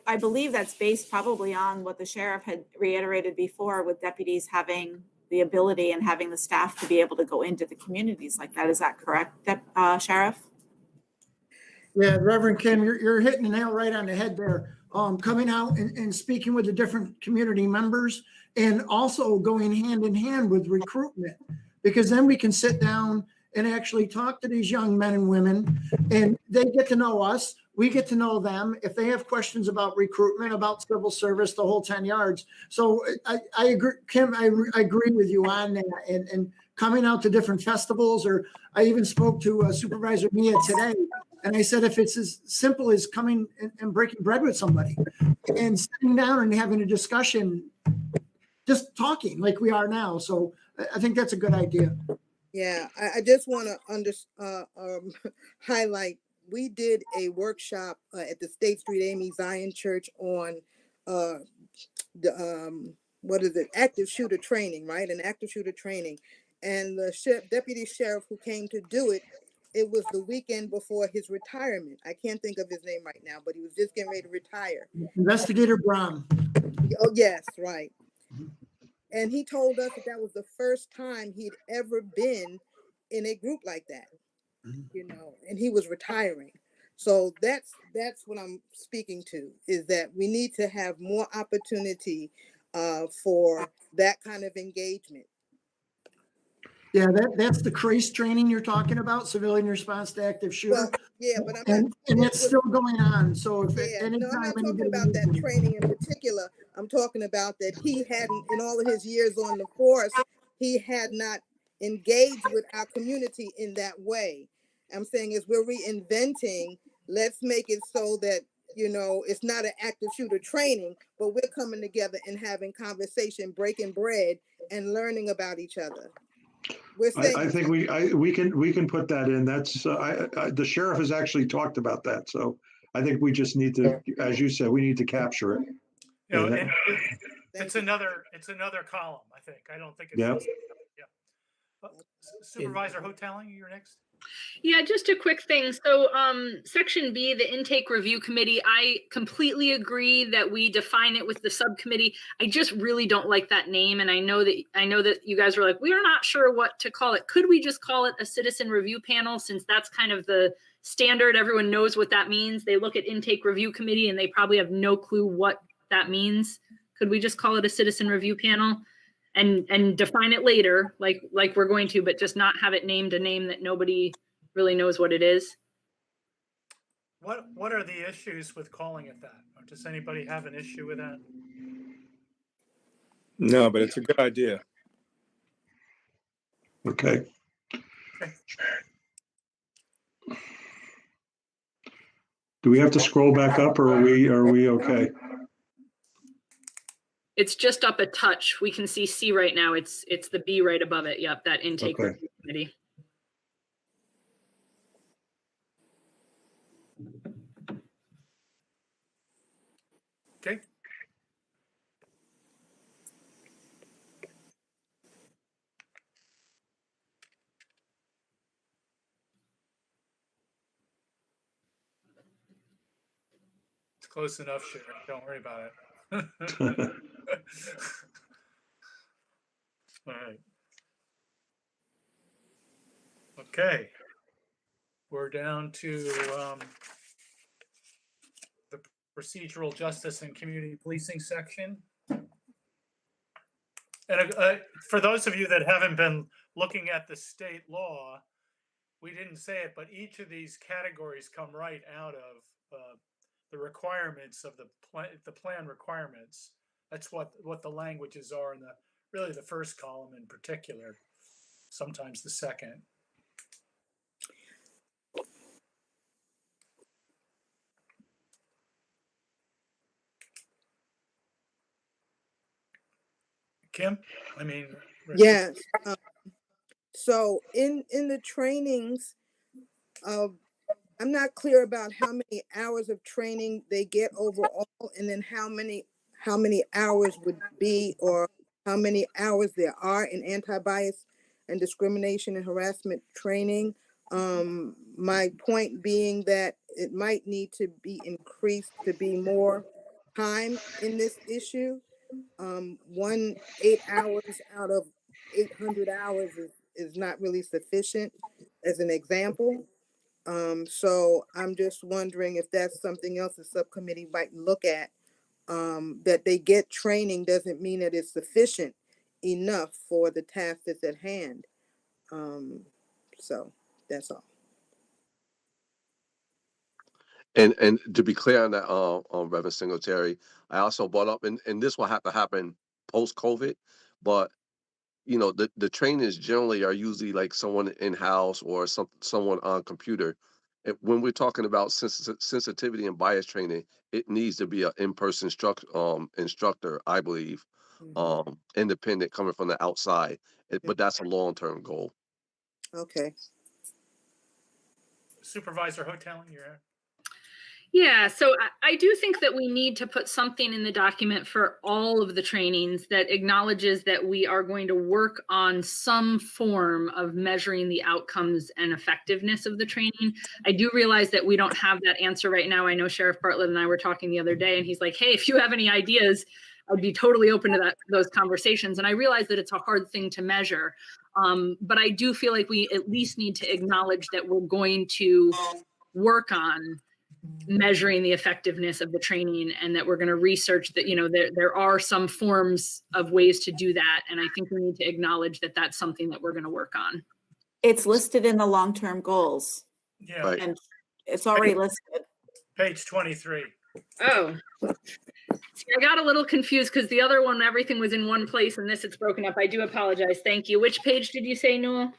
I believe that's based probably on what the sheriff had reiterated before, with deputies having the ability and having the staff to be able to go into the communities like that. Is that correct, Sheriff? Yeah, Reverend Kim, you're hitting the nail right on the head there. Coming out and speaking with the different community members, and also going hand in hand with recruitment, because then we can sit down and actually talk to these young men and women, and they get to know us. We get to know them. If they have questions about recruitment, about civil service, the whole 10 yards. So I agree, Kim, I agree with you on that. And coming out to different festivals, or I even spoke to Supervisor Mia today, and I said, if it's as simple as coming and breaking bread with somebody and sitting down and having a discussion, just talking like we are now. So I think that's a good idea. Yeah, I just want to highlight, we did a workshop at the State Street Amy Zion Church on uh, the what is it, active shooter training, right? An active shooter training. And the deputy sheriff who came to do it, it was the weekend before his retirement. I can't think of his name right now, but he was just getting ready to retire. Investigator Brown. Oh, yes, right. And he told us that that was the first time he'd ever been in a group like that, you know, and he was retiring. So that's what I'm speaking to, is that we need to have more opportunity for that kind of engagement. Yeah, that's the CRACE training you're talking about, civilian response to active shooter. Well, yeah, but I'm And not. it's still going on. So if Yeah, no, I'm anytime not talking anybody about that needs- training in particular. I'm talking about that he hadn't, in all of his years on the force, he had not engaged with our community in that way. I'm saying as we're reinventing, let's make it so that, you know, it's not an active shooter training, but we're coming together and having conversation, breaking bread, and learning about each other. We're saying, I think we can put that in. That's, the sheriff has actually talked about that. So I think we just need to, as you said, we need to capture it. You know, And it's another column, I think. I don't think it's Yeah. just, yeah. Supervisor Hoteling, you're next. Yeah, just a quick thing. So, section B, the intake review committee, I completely agree that we define it with the subcommittee. I just really don't like that name. And I know that you guys were like, we are not sure what to call it. Could we just call it a citizen review panel, since that's kind of the standard? Everyone knows what that means. They look at intake review committee and they probably have no clue what that means. Could we just call it a citizen review panel and define it later, like we're going to, but just not have it named a name that nobody really knows what it is? What are the issues with calling it that? Or does anybody have an issue with that? No, but it's a good idea. Okay. Do we have to scroll back up, or are we okay? It's just up a touch. We can see C right now. It's the B right above it. Yep, that intake Okay. review committee. Okay. It's close enough, Sharon. Don't worry about it. All right. Okay. We're down to the procedural justice and community policing section. And for those of you that haven't been looking at the state law, we didn't say it, but each of these categories come right out of the requirements of the plan requirements. That's what the languages are in really the first column in particular, sometimes the second. Kim, I mean, yes. So in the trainings, I'm not clear about how many hours of training they get overall, and then how many hours would be, or how many hours there are in anti-bias and discrimination and harassment training. My point being that it might need to be increased to be more time in this issue. 8 hours out of 800 hours is not really sufficient, as an example. So I'm just wondering if that's something else the subcommittee might look at. That they get training doesn't mean that it's sufficient enough for the task that's at hand. So that's all. And to be clear on that, Reverend Singletary, I also brought up, and this will have to happen post-COVID, but you know, the trainings generally are usually like someone in-house or someone on computer. When we're talking about sensitivity and bias training, it needs to be an in-person instructor, I believe, independent, coming from the outside. But that's a long-term goal. Okay. Supervisor Hoteling, you're. Yeah, so I do think that we need to put something in the document for all of the trainings that acknowledges that we are going to work on some form of measuring the outcomes and effectiveness of the training. I do realize that we don't have that answer right now. I know Sheriff Bartlett and I were talking the other day, and he's like, hey, if you have any ideas, I'd be totally open to those conversations. And I realize that it's a hard thing to measure. But I do feel like we at least need to acknowledge that we're going to work on measuring the effectiveness of the training, and that we're going to research that, you know, there are some forms of ways to do that. And I think we need to acknowledge that that's something that we're going to work on. It's listed in the long-term goals Yeah, Right. and it's already listed. page 23. Oh, see, I got a little confused because the other one, everything was in one place, and this it's broken up. I do apologize. Thank you. Which page did you say, Newell?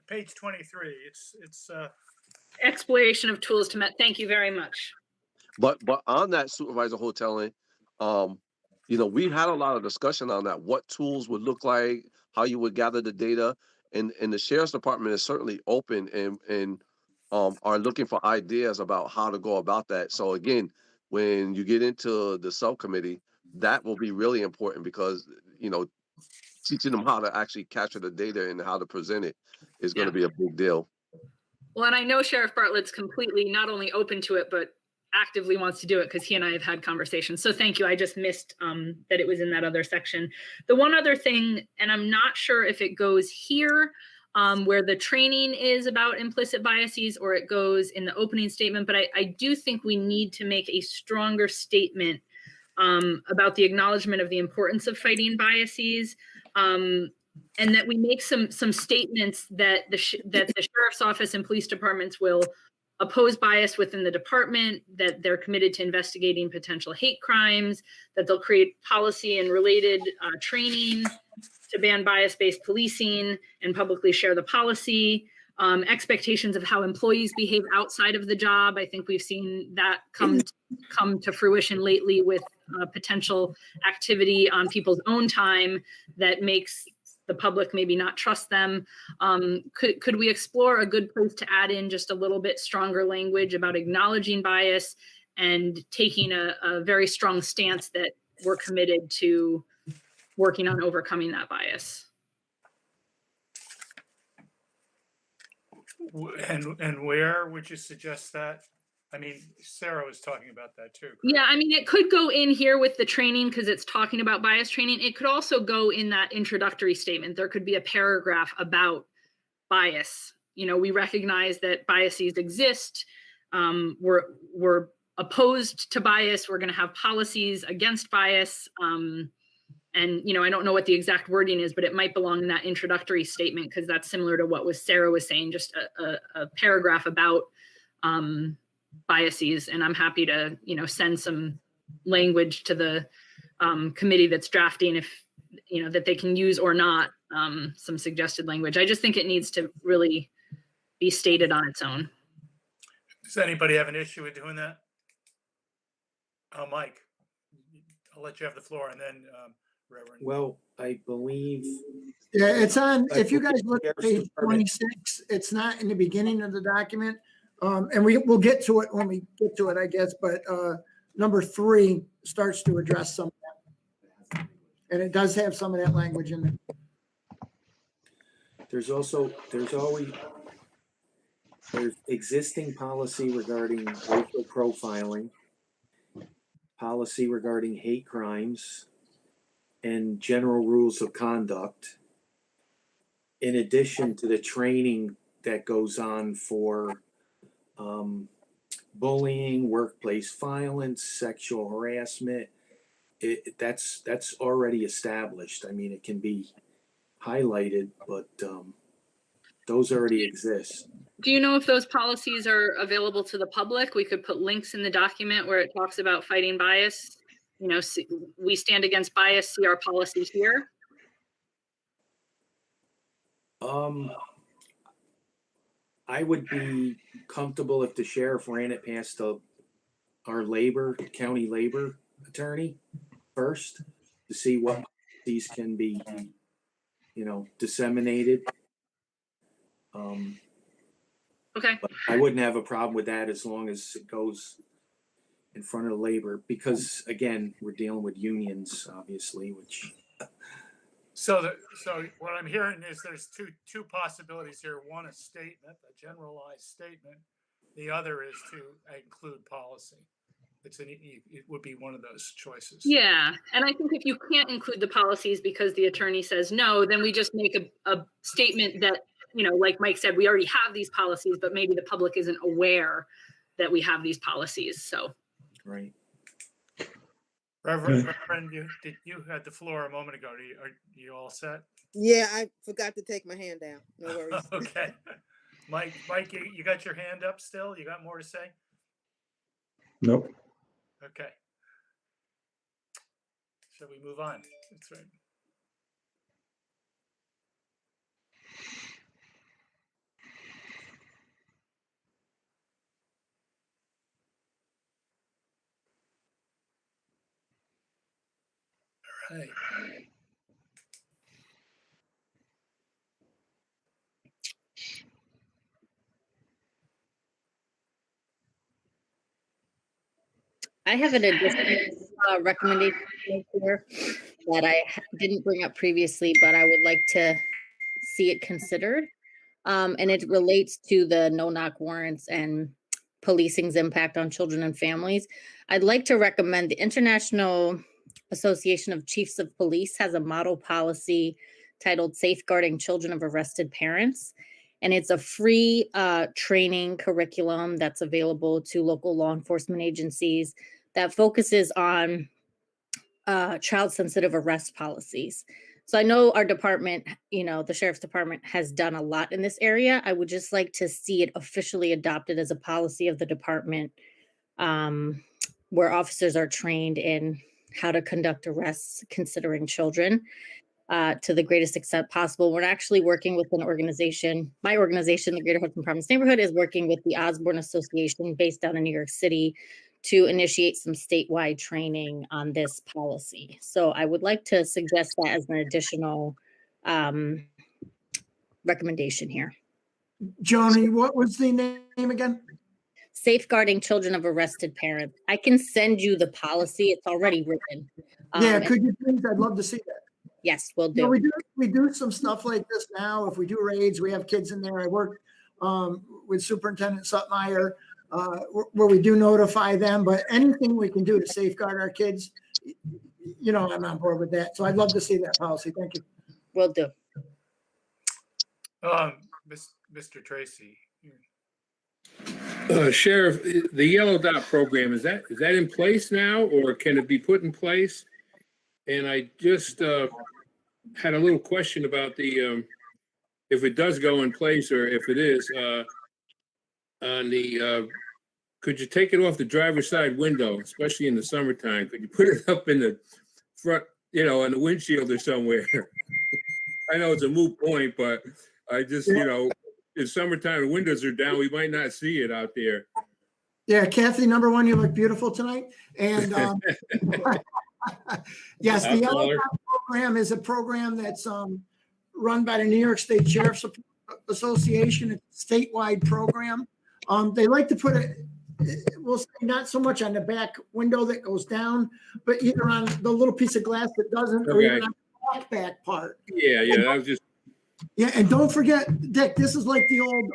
Page 23. It's Exploration of tools to met. Thank you very much. But on that, Supervisor Hoteling, you know, we had a lot of discussion on that, what tools would look like, how you would gather the data, and the sheriff's department is certainly open and are looking for ideas about how to go about that. So again, when you get into the subcommittee, that will be really important because, you know, teaching them how to actually capture the data and how to present it is going to be a big deal. Well, and I know Sheriff Bartlett's completely not only open to it, but actively wants to do it because he and I have had conversations. So thank you. I just missed that it was in that other section. The one other thing, and I'm not sure if it goes here where the training is about implicit biases or it goes in the opening statement, but I do think we need to make a stronger statement about the acknowledgement of the importance of fighting biases. And that we make some statements that the sheriff's office and police departments will oppose bias within the department, that they're committed to investigating potential hate crimes, that they'll create policy and related training to ban bias-based policing and publicly share the policy, expectations of how employees behave outside of the job. I think we've seen that come to fruition lately with potential activity on people's own time that makes the public maybe not trust them. Could we explore a good place to add in just a little bit stronger language about acknowledging bias and taking a very strong stance that we're committed to working on overcoming that bias? and where would you suggest that? I mean, Sarah was talking about that too. Correct? Yeah, I mean, it could go in here with the training because it's talking about bias training. It could also go in that introductory statement. There could be a paragraph about bias. You know, we recognize that biases exist. We're opposed to bias. We're going to have policies against bias. And, you know, I don't know what the exact wording is, but it might belong in that introductory statement because that's similar to what Sarah was saying, just a paragraph about biases. And I'm happy to, you know, send some language to the committee that's drafting if, you know, that they can use or not some suggested language. I just think it needs to really be stated on its own. Does anybody have an issue with doing that? Mike, I'll let you have the floor and then Reverend. Well, I believe, Yeah, it's on, if you guys look at Sheriff's page Department. 26, it's not in the beginning of the document. And we'll get to it when we get to it, I guess, but number 3 starts to address some of that. And it does have some of that language in it. there's existing policy regarding racial profiling, policy regarding hate crimes, and general rules of conduct, in addition to the training that goes on for bullying, workplace violence, sexual harassment. That's already established. I mean, it can be highlighted, but those already exist. Do you know if those policies are available to the public? We could put links in the document where it talks about fighting bias. You know, we stand against bias, see our policy here. I would be comfortable if the sheriff ran it past our county labor attorney first to see what these can be, you know, disseminated. Okay. But I wouldn't have a problem with that as long as it goes in front of labor, because again, we're dealing with unions, obviously, which. So what I'm hearing is there's two possibilities here. One, a statement, a generalized statement. The other is to include policy. It would be one of those choices. Yeah, and I think if you can't include the policies because the attorney says no, then we just make a statement that, you know, like Mike said, we already have these policies, but maybe the public isn't aware that we have these policies, so. Right. Reverend, you had the floor a moment ago. Are you all set? Yeah, I forgot to take my hand down. No worries. Okay. Mike, you got your hand up still? You got more to say? Nope. Okay. Shall we move on? That's right. All right. I have an additional recommendation here that I didn't bring up previously, but I would like to see it considered. And it relates to the no-knock warrants and policing's impact on children and families. I'd like to recommend the International Association of Chiefs of Police has a model policy titled Safeguarding Children of Arrested Parents. And it's a free training curriculum that's available to local law enforcement agencies that focuses on child-sensitive arrest policies. So I know our department, you know, the sheriff's department has done a lot in this area. I would just like to see it officially adopted as a policy of the department, where officers are trained in how to conduct arrests considering children to the greatest extent possible. We're actually working with an organization. My organization, the Greater Hudson Province Neighborhood, is working with the Osborne Association based down in New York City to initiate some statewide training on this policy. So I would like to suggest that as an additional recommendation here. Joni, what was the name again? Safeguarding Children of Arrested Parents. I can send you the policy. It's already written. Yeah, could you please? I'd love to see that. Yes, we'll You know, do. we do some stuff like this now. If we do raids, we have kids in there. I work with Superintendent Sutmeyer, where we do notify them, but anything we can do to safeguard our kids, you know, I'm on board with that. So I'd love to see that policy. Thank you. We'll do. Mr. Tracy. Sheriff, the Yellow Dot program, is that in place now, or can it be put in place? And I just had a little question about the if it does go in place, or if it is on the could you take it off the driver's side window, especially in the summertime? Could you put it up in the front, you know, on the windshield or somewhere? I know it's a moot point, but I just, you know, it's summertime, the windows are down, we might not see it out there. Yeah, Kathy, number one, you look beautiful tonight. And yes, the Yellow Dot program is a program that's run by the New York State Sheriff's Association. It's a statewide program. They like to put it, we'll say not so much on the back window that goes down, but either on the little piece of glass that doesn't, or even on the back part. Yeah, that was just. Yeah, and don't forget, Dick, this is like the old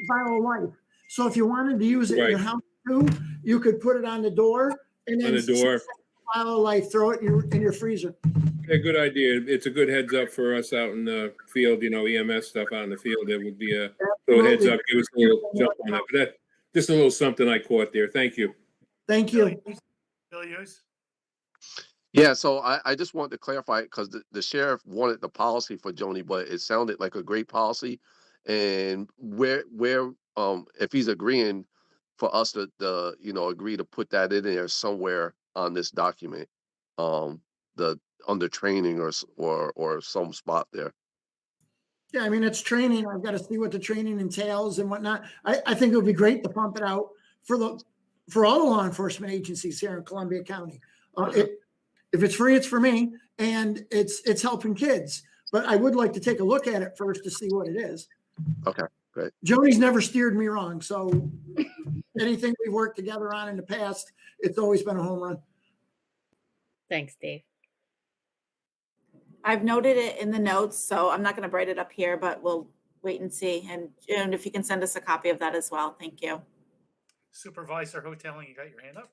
BioLife. So if you wanted to use it in your house too, you could put it on the door and then On the door. BioLife, throw it in your freezer. Yeah, good idea. It's a good heads up for us out in the field, you know, EMS stuff out in the field. It would be a little heads up, give us a little jump on it. But that just a little something I caught there. Thank you. Thank you. Bill Hughes? Yeah, so I just wanted to clarify, because the sheriff wanted the policy for Joni, but it sounded like a great policy. And where if he's agreeing for us to you know, agree to put that in there somewhere on this document, the under training or some spot there. Yeah, I mean, it's training. I've got to see what the training entails and whatnot. I think it would be great to pump it out for all the law enforcement agencies here in Columbia County. If it's free, it's for me, and it's helping kids. But I would like to take a look at it first to see what it is. Okay. Joni's never steered me wrong. So anything we've worked together on in the past, it's always been a home run. Thanks, Dave. I've noted it in the notes, so I'm not going to write it up here, but we'll wait and see. And June, if you can send us a copy of that as well. Thank you. Supervisor Hoteling, you got your hand up?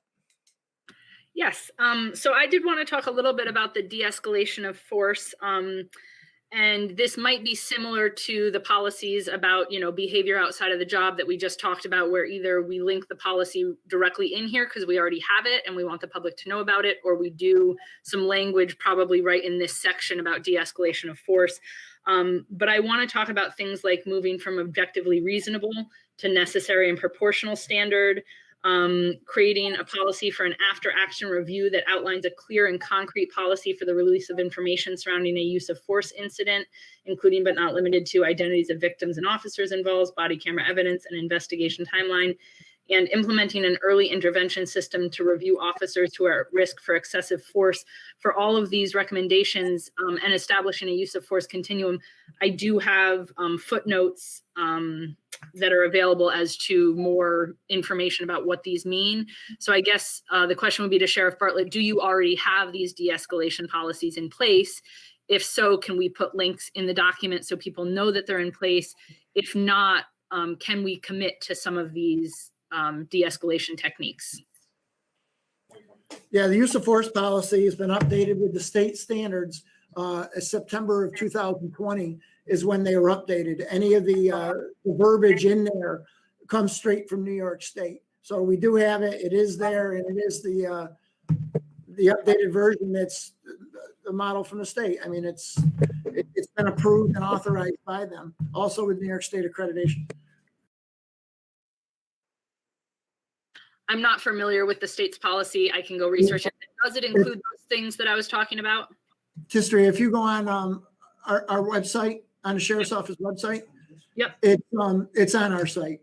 Yes. So I did want to talk a little bit about the de-escalation of force. And this might be similar to the policies about, behavior outside of the job that we just talked about, where either we link the policy directly in here because we already have it and we want the public to know about it, or we do some language probably right in this section about de-escalation of force. But I want to talk about things like moving from objectively reasonable to necessary and proportional standard, creating a policy for an after-action review that outlines a clear and concrete policy for the release of information surrounding a use of force incident, including but not limited to identities of victims and officers involved, body camera evidence, and investigation timeline, and implementing an early intervention system to review officers who are at risk for excessive force. For all of these recommendations and establishing a use of force continuum, I do have footnotes that are available as to more information about what these mean. So I guess the question would be to Sheriff Bartlett, do you already have these de-escalation policies in place? If so, can we put links in the document so people know that they're in place? If not, can we commit to some of these de-escalation techniques? Yeah, the use of force policy has been updated with the state standards. September of 2020 is when they were updated. Any of the verbiage in there comes straight from New York State. So we do have it. It is there, and it is the updated version. That's the model from the state. I mean, it's been approved and authorized by them, also with New York State accreditation. I'm not familiar with the state's policy. I can go research it. Does it include those things that I was talking about? History. If you go on our website, on the Sheriff's Office website, Yep, it's on our site.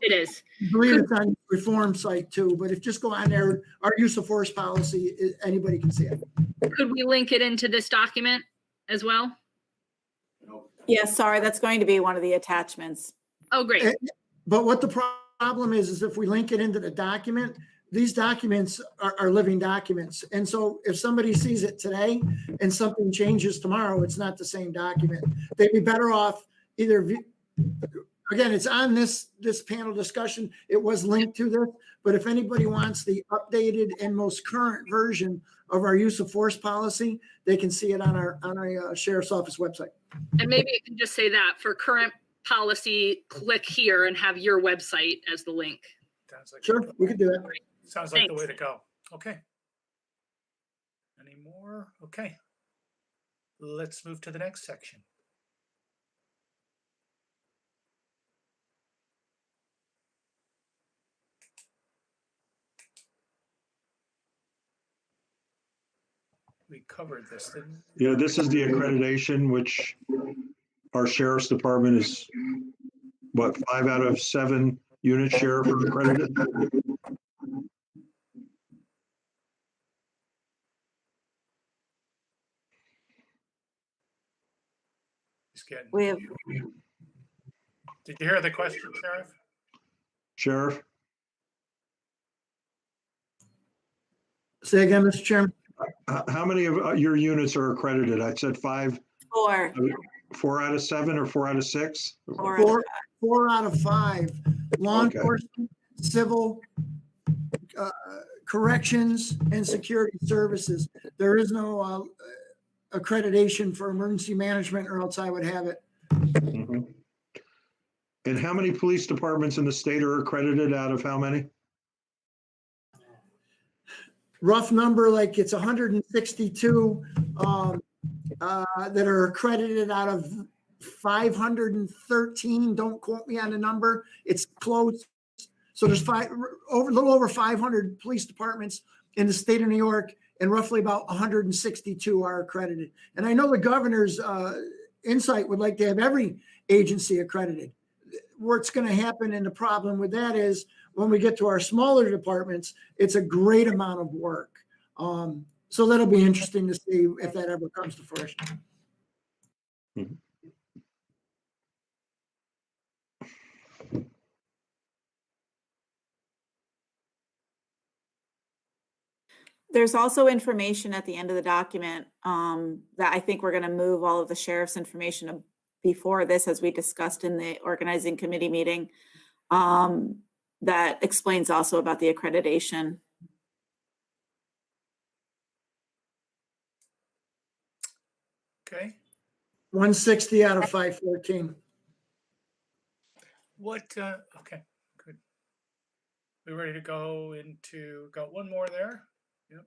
it is. I believe it's on the reform site too, but if just go on there, our use of force policy, anybody can see it. Could we link it into this document as well? Yeah, sorry, that's going to be one of the attachments. Oh, great. But what the problem is if we link it into the document, these documents are living documents. And so if somebody sees it today and something changes tomorrow, it's not the same document. They'd be better off either, again, it's on this panel discussion. It was linked to this, but if anybody wants the updated and most current version of our use of force policy, they can see it on our Sheriff's Office website. And maybe it can just say that for current policy, click here and have your website as the link. Sounds like Sure, we can do that. Sounds like the Thanks. way to go. Okay. Any more? Okay. Let's move to the next section. We covered this, didn't we? Yeah, this is the accreditation, which our sheriff's department is, what, 5 out of 7 unit sheriff are accredited? Just getting. We have, Did you hear the question, Sheriff? Sheriff? Say again, Mr. Chairman. How many of your units are accredited? I said 5, 4. 4 out of 7 or 4 out of 6? Four out of 5. Law Okay. enforcement, civil, corrections, and security services. There is no accreditation for emergency management, or else I would have it. Mhm. And how many police departments in the state are accredited out of how many? Rough number, like it's 162 that are accredited out of 513. Don't quote me on the number. It's close. So there's a little over 500 police departments in the state of New York, and roughly about 162 are accredited. And I know the governor's insight would like to have every agency accredited. What's going to happen, and the problem with that is when we get to our smaller departments, it's a great amount of work. So that'll be interesting to see if that ever comes to fruition. There's also information at the end of the document that I think we're going to move all of the sheriff's information before this, as we discussed in the organizing committee meeting, that explains also about the accreditation. Okay. 160 out of 514. What, okay, good. We ready to go into, got one more there? Yep.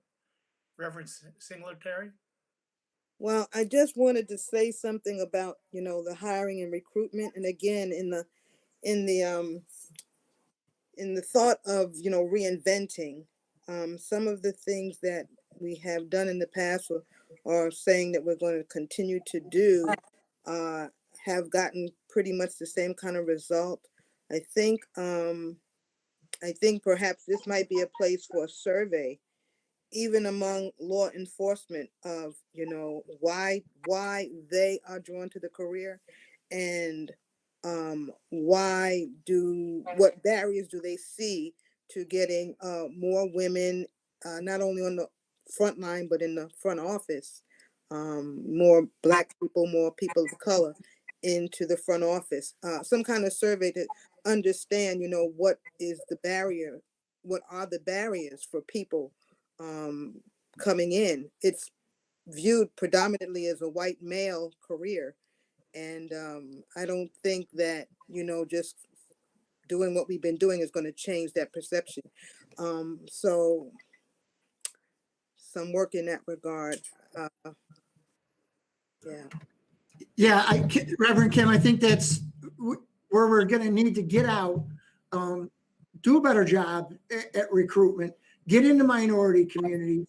Reverend Singletary? Well, I just wanted to say something about, the hiring and recruitment. And again, in the thought of, reinventing, some of the things that we have done in the past or saying that we're going to continue to do have gotten pretty much the same kind of result. I think perhaps this might be a place for a survey, even among law enforcement, of why they are drawn to the career, and what barriers do they see to getting more women, not only on the front line but in the front office, more Black people, more people of color into the front office. Some kind of survey to understand, what is the barrier, what are the barriers for people coming in. It's viewed predominantly as a white male career. And I don't think that, just doing what we've been doing is going to change that perception. So some work in that regard. Yeah. Yeah, Reverend Kim, I think that's where we're going to need to get out, do a better job at recruitment, get into minority communities,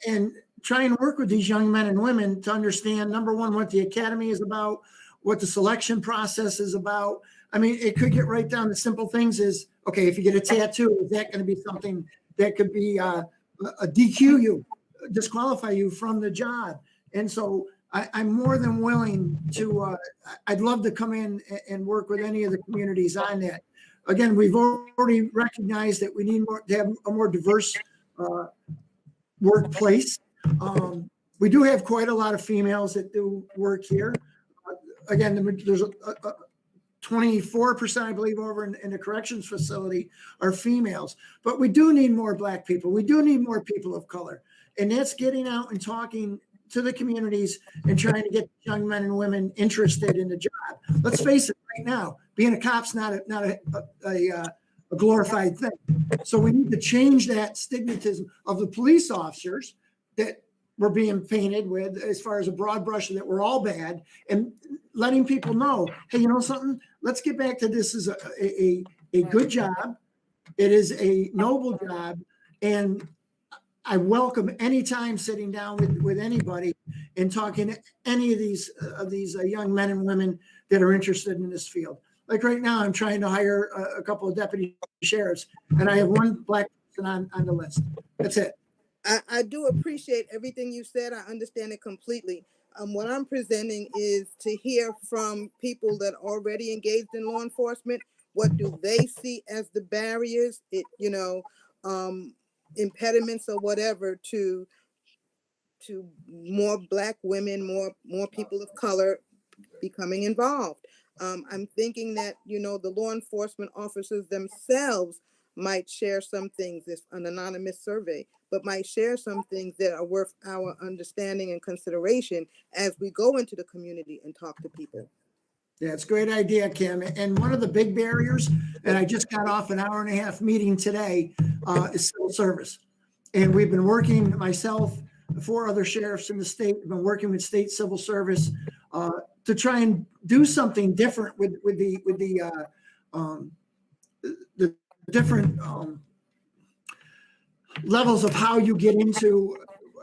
and try and work with these young men and women to understand, number one, what the academy is about, what the selection process is about. I mean, it could get right down to simple things as, okay, if you get a tattoo, is that going to be something that could be a DQ you, disqualify you from the job? And so I'm more than willing to, I'd love to come in and work with any of the communities on that. Again, we've already recognized that we need to have a more diverse workplace. We do have quite a lot of females that do work here. Again, there's a 24%, I believe, over in the corrections facility are females. But we do need more Black people. We do need more people of color. And that's getting out and talking to the communities and trying to get young men and women interested in the job. Let's face it, right now, being a cop's not a glorified thing. So we need to change that stigmatism of the police officers that we're being painted with, as far as a broad brush, that we're all bad, and letting people know, hey, you know something? Let's get back to this as a good job. It is a noble job, and I welcome any time sitting down with anybody and talking to any of these young men and women that are interested in this field. Like right now, I'm trying to hire a couple of deputy sheriffs, and I have one Black person on the list. That's it. I do appreciate everything you said. I understand it completely. What I'm presenting is to hear from people that are already engaged in law enforcement. What do they see as the barriers, impediments or whatever to more Black women, more people of color becoming involved? I'm thinking that, the law enforcement officers themselves might share some things, it's an anonymous survey, but might share some things that are worth our understanding and consideration as we go into the community and talk to people. Yeah, it's a great idea, Kim. And one of the big barriers, and I just got off an 1.5-hour meeting today, is civil service. And we've been working, myself, 4 other sheriffs in the state, have been working with state civil service to try and do something different with the different levels of how you get into,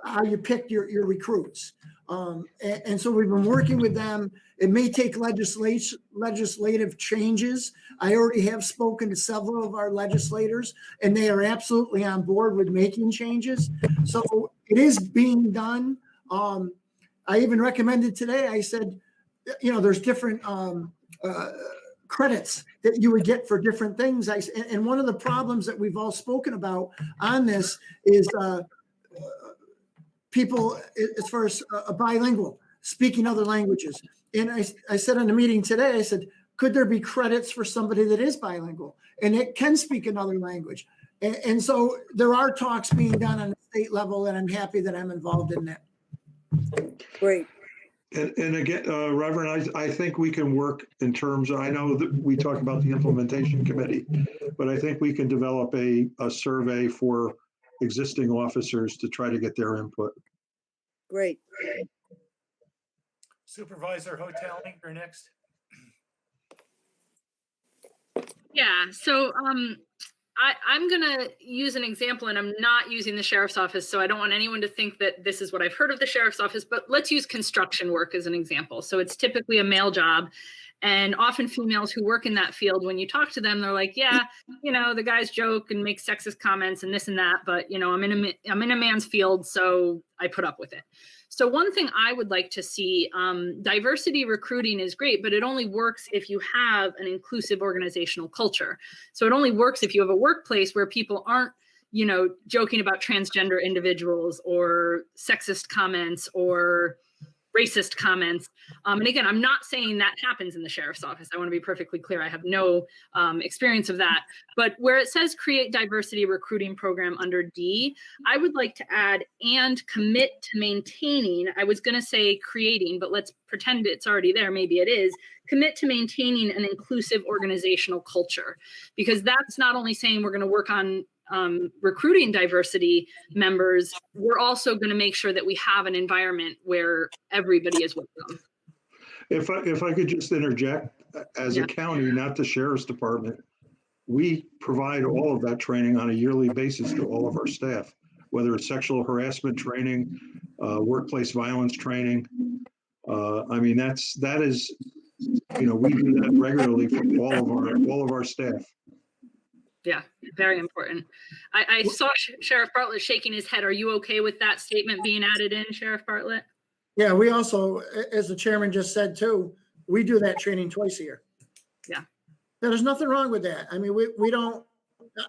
how you pick your recruits. And so we've been working with them. It may take legislative changes. I already have spoken to several of our legislators, and they are absolutely on board with making changes. So it is being done. I even recommended today, I said, there's different credits that you would get for different things. And one of the problems that we've all spoken about on this is people, as far as bilingual, speaking other languages. And I said in the meeting today, I said, could there be credits for somebody that is bilingual and it can speak another language? And so there are talks being done on the state level, and I'm happy that I'm involved in that. Great. And again, Reverend, I think we can work in terms of, I know that we talk about the implementation committee, but I think we can develop a survey for existing officers to try to get their input. Great. Supervisor Hoteling, you're next. Yeah, so I'm gonna use an example, and I'm not using the sheriff's office, so I don't want anyone to think that this is what I've heard of the sheriff's office, but let's use construction work as an example. So it's typically a male job, and often females who work in that field, when you talk to them, they're like, yeah, you know, the guys joke and make sexist comments and this and that, but you know, I'm in a man's field, so I put up with it. So one thing I would like to see, diversity recruiting is great, but it only works if you have an inclusive organizational culture. So it only works if you have a workplace where people aren't, you know, joking about transgender individuals or sexist comments or racist comments. And again, I'm not saying that happens in the sheriff's office. I want to be perfectly clear. I have no experience of that. But where it says create diversity recruiting program under D, I would like to add and commit to maintaining. I was going to say creating, but let's pretend it's already there. Maybe it is. Commit to maintaining an inclusive organizational culture, because that's not only saying we're going to work on recruiting diversity members, we're also going to make sure that we have an environment where everybody is welcome. If I could just interject, as a county, not the sheriff's department, we provide all of that training on a yearly basis to all of our staff, whether it's sexual harassment training, workplace violence training. I mean, that is, you know, we do that regularly for all of our staff. Yeah, very important. I saw Sheriff Bartlett shaking his head. Are you okay with that statement being added in, Sheriff Bartlett? Yeah, we also, as the chairman just said too, we do that training twice a year. Yeah. There's nothing wrong with that. I mean, we don't,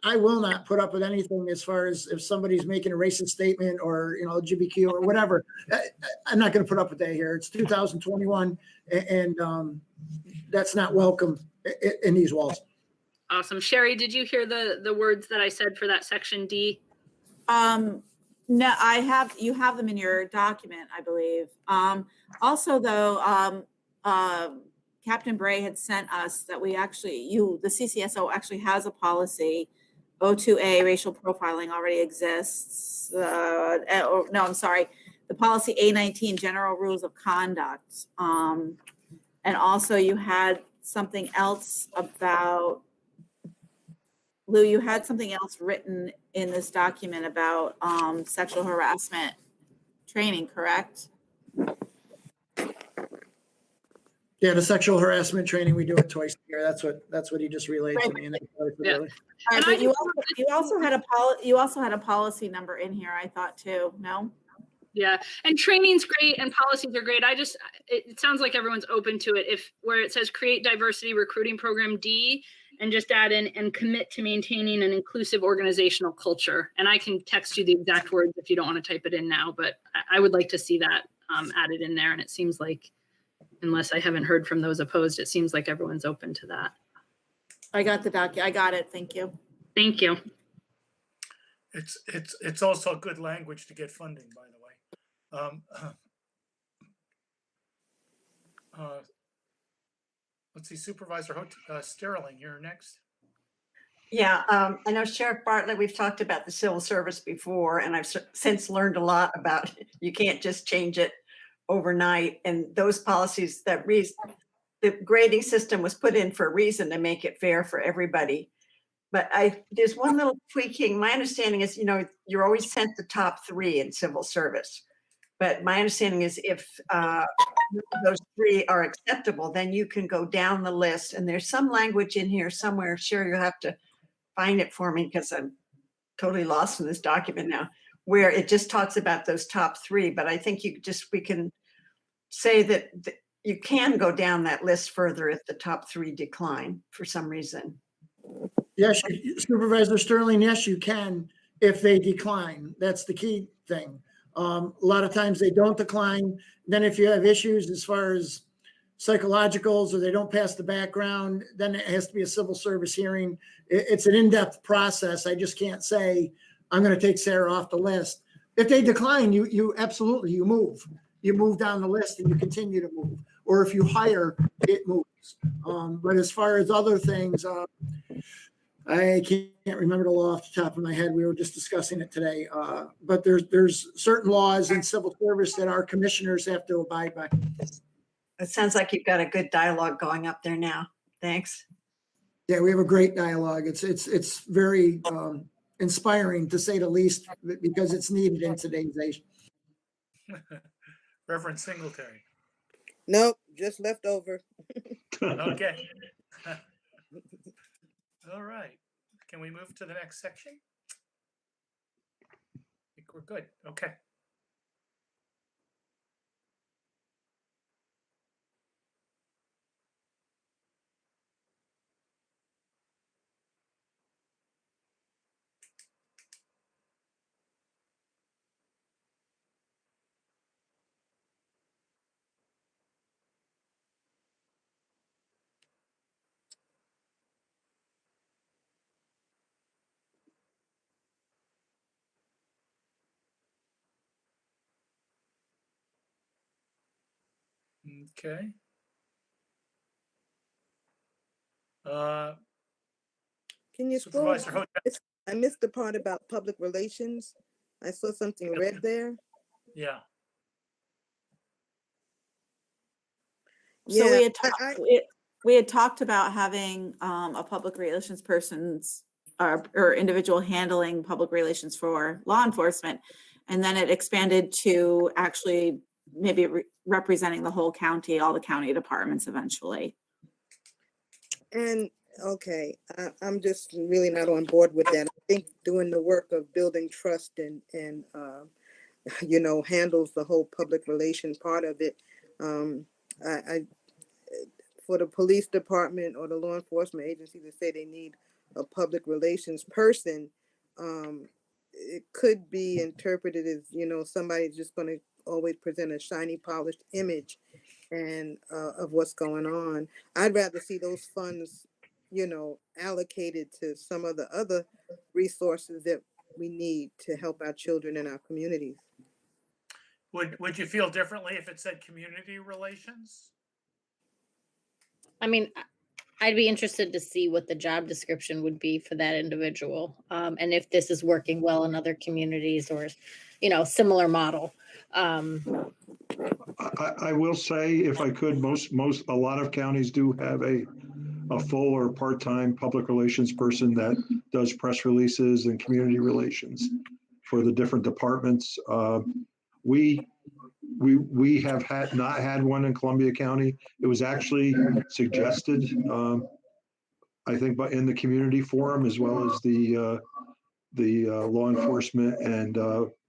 I will not put up with anything as far as if somebody's making a racist statement or, you know, LGBTQ or whatever. I'm not going to put up with that here. It's 2021 and that's not welcome in these walls. Awesome. Sherry, did you hear the words that I said for that section D? No, you have them in your document, I believe. Also though, Captain Bray had sent us that we actually, the CCSO actually has a policy. O2A racial profiling already exists. No, I'm sorry. The policy A19 general rules of conduct. And also you had something else about, Lou, you had something else written in this document about sexual harassment training, correct? Yeah, the sexual harassment training, we do it twice a year. That's what he just relayed to me. And Yeah. All right, but you also had a policy number in here, I thought too, no? Yeah, and training's great and policies are great. It sounds like everyone's open to it. If where it says create diversity recruiting program D, and just add in and commit to maintaining an inclusive organizational culture. And I can text you the exact words if you don't want to type it in now, but I would like to see that added in there. And it seems like, unless I haven't heard from those opposed, it seems like everyone's open to that. I got the document. I got it. Thank you. Thank you. It's also good language to get funding, by the way. Let's see, Supervisor Sterling, you're next. Yeah, I know Sheriff Bartlett, we've talked about the civil service before, and I've since learned a lot about you can't just change it overnight. And those policies the grading system was put in for a reason, to make it fair for everybody. But there's one little tweaking. My understanding is, you know, you're always sent the top 3 in civil service. But my understanding is if those 3 are acceptable, then you can go down the list. And there's some language in here somewhere. Sure, you'll have to find it for me because I'm totally lost in this document now, where it just talks about those top 3. But I think we can say that you can go down that list further if the top three decline for some reason. Yes, Supervisor Sterling, yes, you can if they decline. That's the key thing. A lot of times they don't decline. Then if you have issues as far as psychologicals or they don't pass the background, then it has to be a civil service hearing. It's an in-depth process. I just can't say, I'm going to take Sarah off the list. If they decline, you absolutely, you move. You move down the list and you continue to move. Or if you hire, it moves. But as far as other things, I can't remember the law off the top of my head. We were just discussing it today. But there's certain laws in civil service that our commissioners have to abide by. It sounds like you've got a good dialogue going up there now. Thanks. Yeah, we have a great dialogue. It's very inspiring, to say the least, because it's needed in today's age. Reverend Singletary. Nope, just left over. Okay. All right. Can we move to the next section? I think we're good. Okay. Okay. Can you scroll? Supervisor Hotel. I missed the part about public relations. I saw something red there. Yeah. So Yeah, we had talked about having a public relations person's or individual handling public relations for law enforcement. And then it expanded to actually maybe representing the whole county, all the county departments eventually. And okay, I'm just really not on board with that. I think doing the work of building trust and you know, handles the whole public relation part of it. I for the police department or the law enforcement agency to say they need a public relations person, it could be interpreted as, you know, somebody's just going to always present a shiny, polished image and of what's going on. I'd rather see those funds, you know, allocated to some of the other resources that we need to help our children in our communities. Would you feel differently if it said community relations? I mean, I'd be interested to see what the job description would be for that individual. And if this is working well in other communities or, you know, similar model. I will say, if I could, a lot of counties do have a full or part-time public relations person that does press releases and community relations for the different departments. We have not had one in Columbia County. It was actually suggested, I think, but in the community forum, as well as the law enforcement and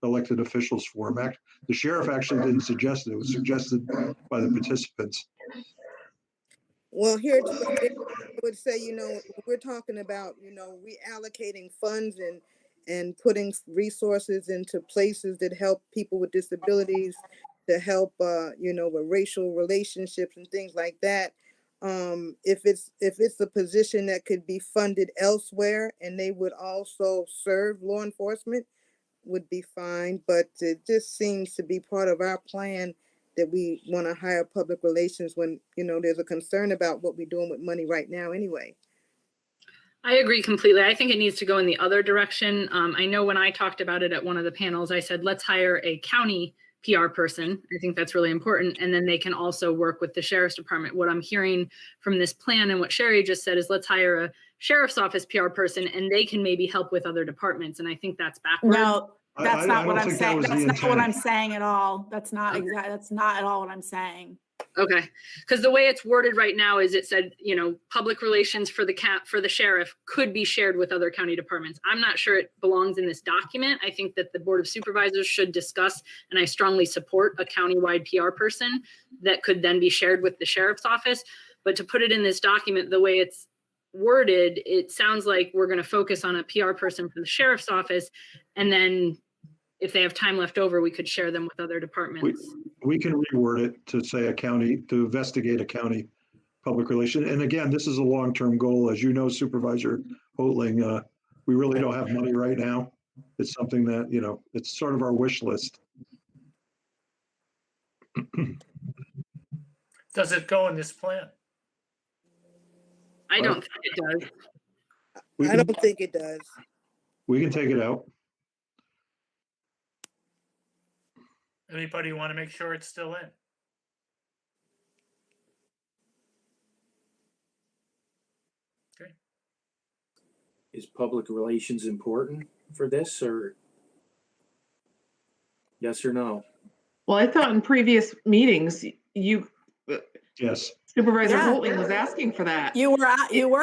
elected officials forum. The sheriff actually didn't suggest it. It was suggested by the participants. Well, here I would say, you know, we're talking about, you know, reallocating funds and putting resources into places that help people with disabilities, to help, you know, with racial relationships and things like that. If it's a position that could be funded elsewhere and they would also serve law enforcement, would be fine. But it just seems to be part of our plan that we want to hire public relations when, you know, there's a concern about what we're doing with money right now anyway. I agree completely. I think it needs to go in the other direction. I know when I talked about it at one of the panels, I said, let's hire a county PR person. I think that's really important. And then they can also work with the sheriff's department. What I'm hearing from this plan and what Sherry just said is let's hire a sheriff's office PR person and they can maybe help with other departments. And I think that's backwards. No, that's not what I'm saying. That's not what I'm intent. saying at all. That's not exactly, that's not at all what I'm saying. Okay, because the way it's worded right now is it said, public relations for the sheriff could be shared with other county departments. I'm not sure it belongs in this document. I think that the Board of Supervisors should discuss, and I strongly support a countywide PR person that could then be shared with the sheriff's office. But to put it in this document, the way it's worded, it sounds like we're going to focus on a PR person for the sheriff's office, and then if they have time left over, we could share them with other departments. We can reword it to say to investigate a county public relation. And again, this is a long-term goal. As you know, Supervisor Hoatling, we really don't have money right now. It's something that, it's sort of our wish list. Does it go in this plan? I don't think it does. I don't think it does. We can take it out. Anybody want to make sure it's still in? Okay. Is public relations important for this, or yes or no? Well, I thought in previous meetings, Yes. Supervisor Yeah. Hoatling was asking for that. You were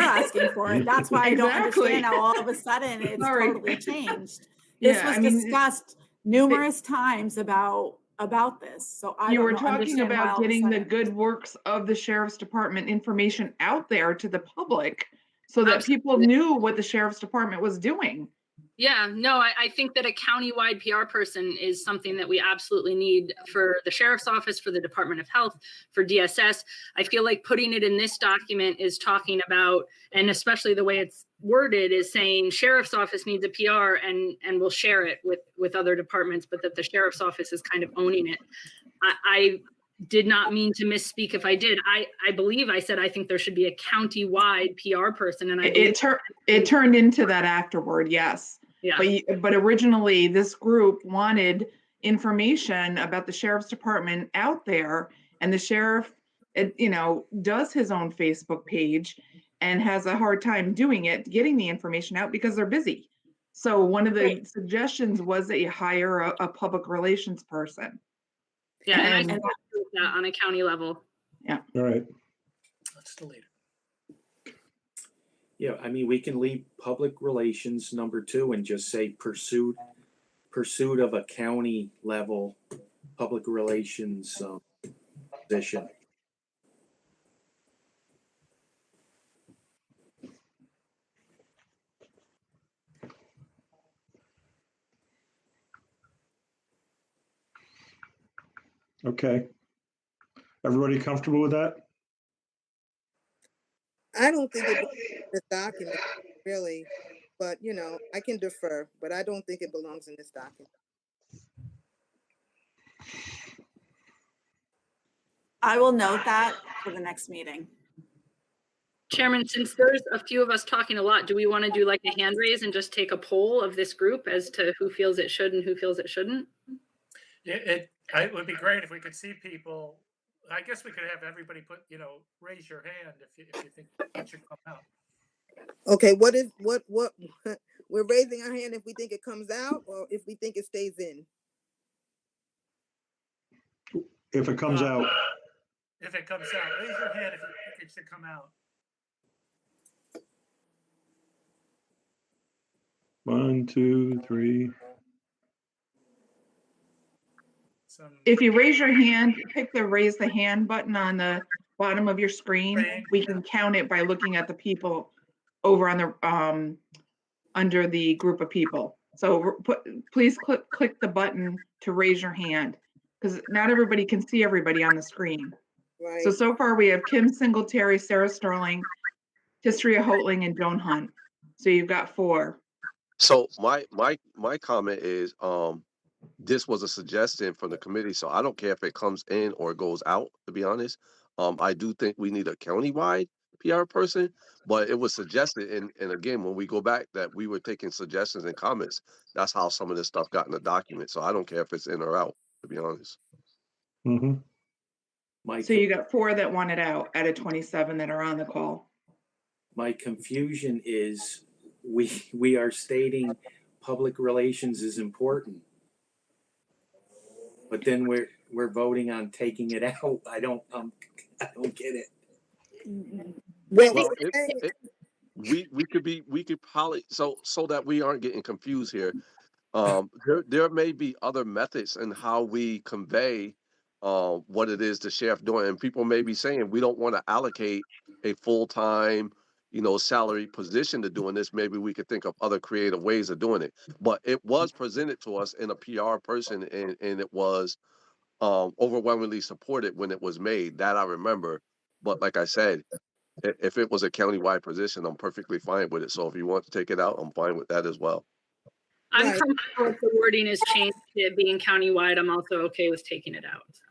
asking for it. That's why I don't Exactly. understand how all of a sudden it's Sorry. totally changed. This Yeah, was I mean, discussed numerous times about this. So I you don't were know- talking understand why all about of a getting the sudden- good works of the sheriff's department information out there to the public so that people knew what the sheriff's department was doing. Yeah, no, I think that a countywide PR person is something that we absolutely need for the sheriff's office, for the Department of Health, for DSS. I feel like putting it in this document is talking about, and especially the way it's worded, is saying sheriff's office needs a PR and we'll share it with other departments, but that the sheriff's office is kind of owning it. I did not mean to misspeak if I did. I believe I said I think there should be a countywide PR person, and It turned into that afterward, yes. Yeah. But originally, this group wanted information about the sheriff's department out there, and the sheriff, does his own Facebook page and has a hard time doing it, getting the information out because they're busy. So one of the suggestions was that you hire a public relations person. Yeah, and I And- can do that on a county level. All right. Let's delete it. Yeah, I mean, we can leave public relations number 2 and just say pursuit of a county level public relations position. Okay. Everybody comfortable with that? I don't think it belongs in this document, really, but I can defer, but I don't think it belongs in this document. I will note that for the next meeting. Chairman, since there's a few of us talking a lot, do we want to do like a hand raise and just take a poll of this group as to who feels it should and who feels it shouldn't? Yeah, it would be great if we could see people. I guess we could have everybody raise your hand if you think it should come out. Okay, what we're raising our hand if we think it comes out or if we think it stays in? If it comes out, If it comes out, raise your hand if you think it should come out. 1, 2, 3. If you raise your hand, pick the raise the hand button on the bottom of your screen. We can count it by looking at the people over on the under the group of people. So please click the button to raise your hand, because not everybody can see everybody on the screen. Right. So far we have Kim Singletary, Sarah Sterling, Tistria Hoatling, and Joan Hunt. So you've got 4. So my comment is, this was a suggestion from the committee, so I don't care if it comes in or goes out, to be honest. I do think we need a countywide PR person, but it was suggested, and again, when we go back, that we were taking suggestions and comments. That's how some of this stuff got in the document, so I don't care if it's in or out, to be honest. Mm-hmm. So you got 4 that want it out out of 27 that are on the call. My confusion is we are stating public relations is important, but then we're voting on taking it out. I don't get it. Well, Well, we could probably, so that we aren't getting confused here. There may be other methods in how we convey what it is the sheriff doing, and people may be saying we don't want to allocate a full-time, salary position to doing this. Maybe we could think of other creative ways of doing it. But it was presented to us in a PR person, and it was overwhelmingly supported when it was made. That I remember. But like I said, if it was a countywide position, I'm perfectly fine with it. So if you want to take it out, I'm fine with that as well. I'm Right. comfortable if the wording is changed to being countywide. I'm also okay with taking it out. So.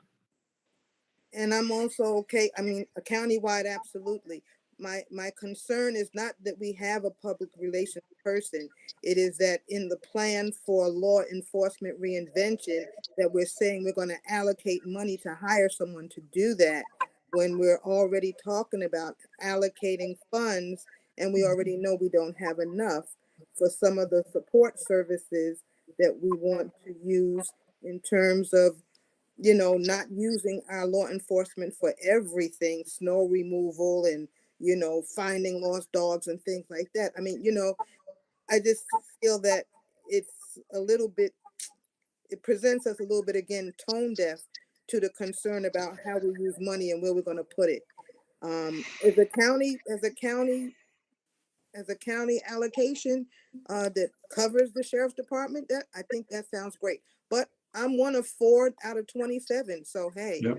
And I'm also okay. I mean, a countywide, absolutely. My concern is not that we have a public relations person. It is that in the plan for law enforcement reinvention, that we're saying we're going to allocate money to hire someone to do that, when we're already talking about allocating funds, and we already know we don't have enough for some of the support services that we want to use, in terms of, not using our law enforcement for everything, snow removal and, finding lost dogs and things like that. I mean, I just feel that it's a little bit, it presents us a little bit, again, tone deaf to the concern about how we use money and where we're going to put it. As a county allocation that covers the sheriff's department, that I think that sounds great. But I'm one of 4 out of 27. So hey. Yep.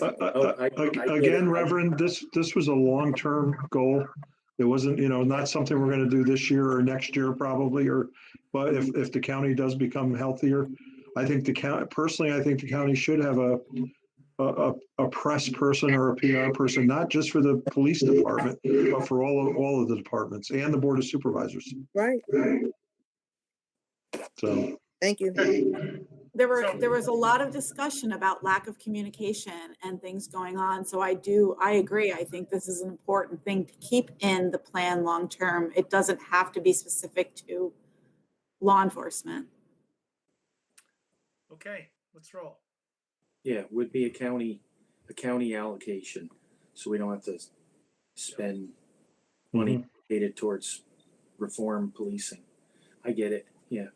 I get it. Again, Reverend, this was a long-term goal. It wasn't, not something we're going to do this year or next year probably, but if the county does become healthier, I think personally, I think the county should have a press person or a PR person, not just for the police department, but for all of the departments and the board of supervisors. Right. So. Thank you. There was a lot of discussion about lack of communication and things going on. So I agree. I think this is an important thing to keep in the plan long-term. It doesn't have to be specific to law enforcement. Okay, let's roll. Yeah, would be a county allocation, so we don't have to spend money allocated towards reform policing. I get it. Yeah.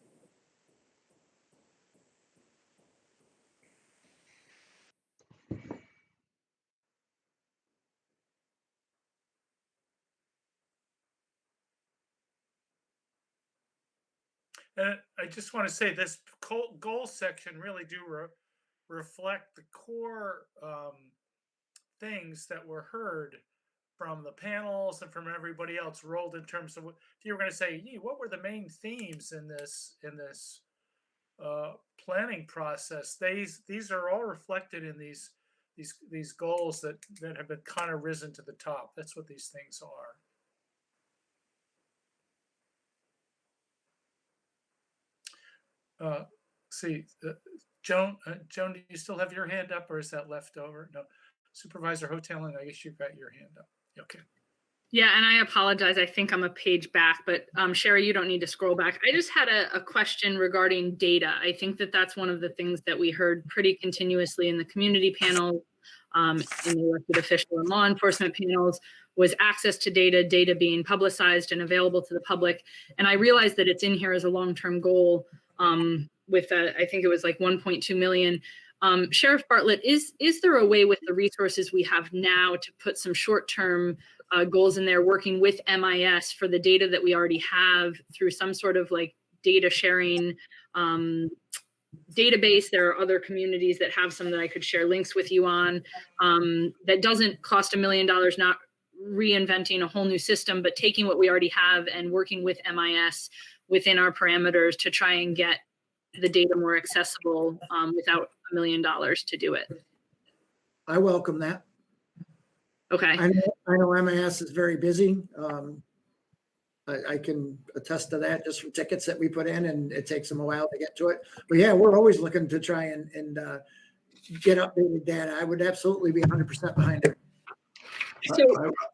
I just want to say this goal section really do reflect the core things that were heard from the panels and from everybody else, rolled in terms of, if you were going to say, what were the main themes in this planning process? These are all reflected in these goals that have been kind of risen to the top. That's what these things are. Joan, do you still have your hand up, or is that left over? No. Supervisor Hoteling, I guess you've got your hand up. Okay. Yeah, and I apologize. I think I'm a page back, but Sherry, you don't need to scroll back. I just had a question regarding data. I think that's one of the things that we heard pretty continuously in the community panel, in the elected official and law enforcement panels, was access to data being publicized and available to the public. And I realized that it's in here as a long-term goal with I think it was like 1.2 million. Sheriff Bartlett, is there a way with the resources we have now to put some short-term goals in there, working with MIS for the data that we already have through some sort of like data sharing database? There are other communities that have some that I could share links with you on, that doesn't cost $1 million, not reinventing a whole new system, but taking what we already have and working with MIS within our parameters to try and get the data more accessible without $1 million to do it. I welcome that. Okay. I know MIS is very busy. I can attest to that just from tickets that we put in, and it takes them a while to get to it. But yeah, we're always looking to try and get updated data. I would absolutely be 100% behind it. So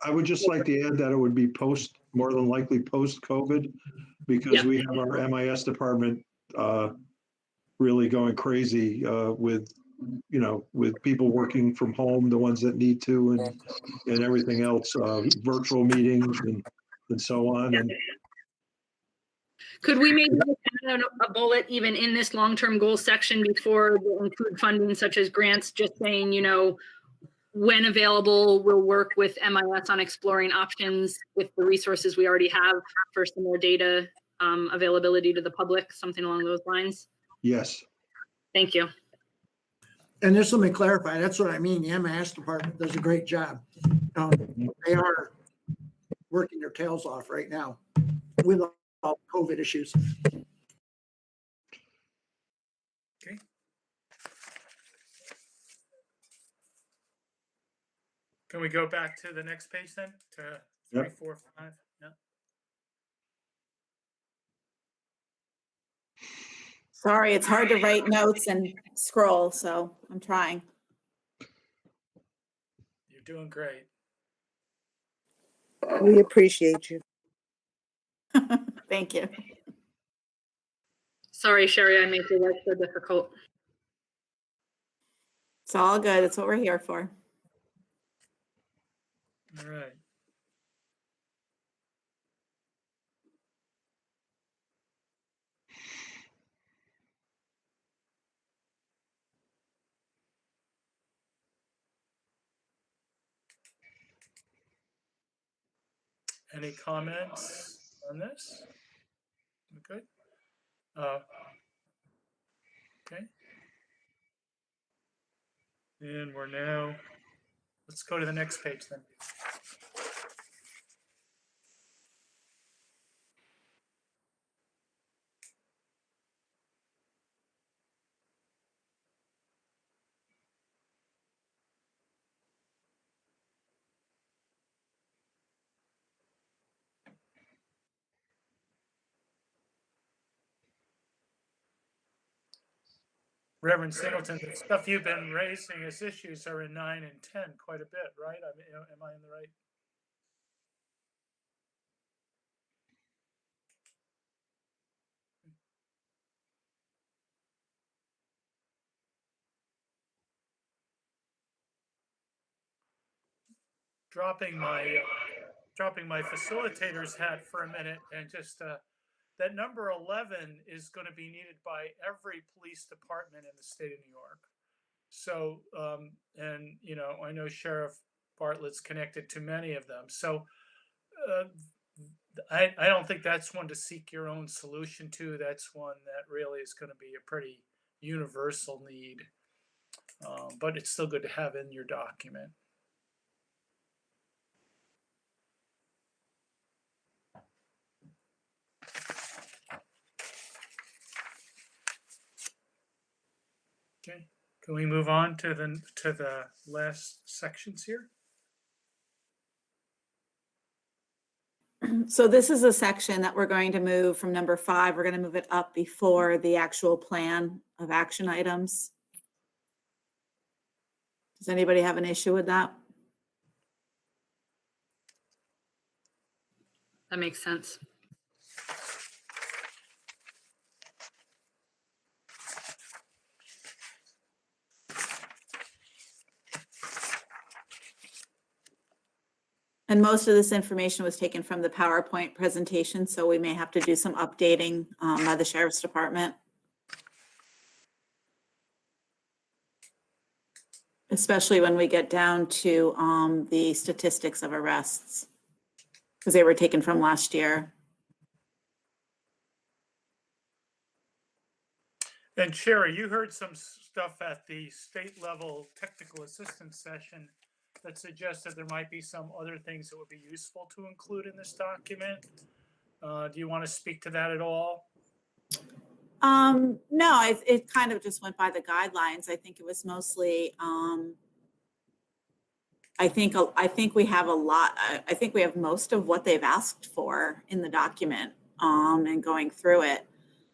I would just like to add that it would be more than likely post-COVID, because we have our MIS department really going crazy with you know, with people working from home, the ones that need to, and everything else, virtual meetings and so on. And Could we maybe add a bullet even in this long-term goal section before we include funding such as grants, just saying, you know, when available, we'll work with MIS on exploring options with the resources we already have for some more data availability to the public, something along those lines? yes, Thank you. And just let me clarify, that's what I mean. The MIS department does a great job. They are working their tails off right now with all COVID issues. Okay. Can we go back to the next page then, to 3, Yep. 4, 5? Yeah. Sorry, it's hard to write notes and scroll, so I'm trying. You're doing great. We appreciate you. Thank you. Sorry, Sherry, I made your life so difficult. It's all good. It's what we're here for. All right. Any comments on this? Okay. Okay. And we're now, let's go to the next page then. Reverend Singleton, the stuff you've been raising as issues are in 9 and 10 quite a bit, right? I mean, am I in the right? Dropping my facilitator's hat for a minute, and just that number 11 is going to be needed by every police department in the state of New York. So, and you know, I know Sheriff Bartlett's connected to many of them. So, I don't think that's one to seek your own solution to. That's one that really is going to be a pretty universal need. But it's still good to have in your document. Okay, can we move on to the last sections here? So this is a section that we're going to move from number 5. We're going to move it up before the actual plan of action items. Does anybody have an issue with that? That makes sense. And most of this information was taken from the PowerPoint presentation, so we may have to do some updating by the Sheriff's Department. Especially when we get down to the statistics of arrests, because they were taken from last year. And Sherry, you heard some stuff at the state level technical assistance session that suggested there might be some other things that would be useful to include in this document. Do you want to speak to that at all? No, it kind of just went by the guidelines. I think it was mostly, I think we have a lot, I think we have most of what they've asked for in the document, and going through it.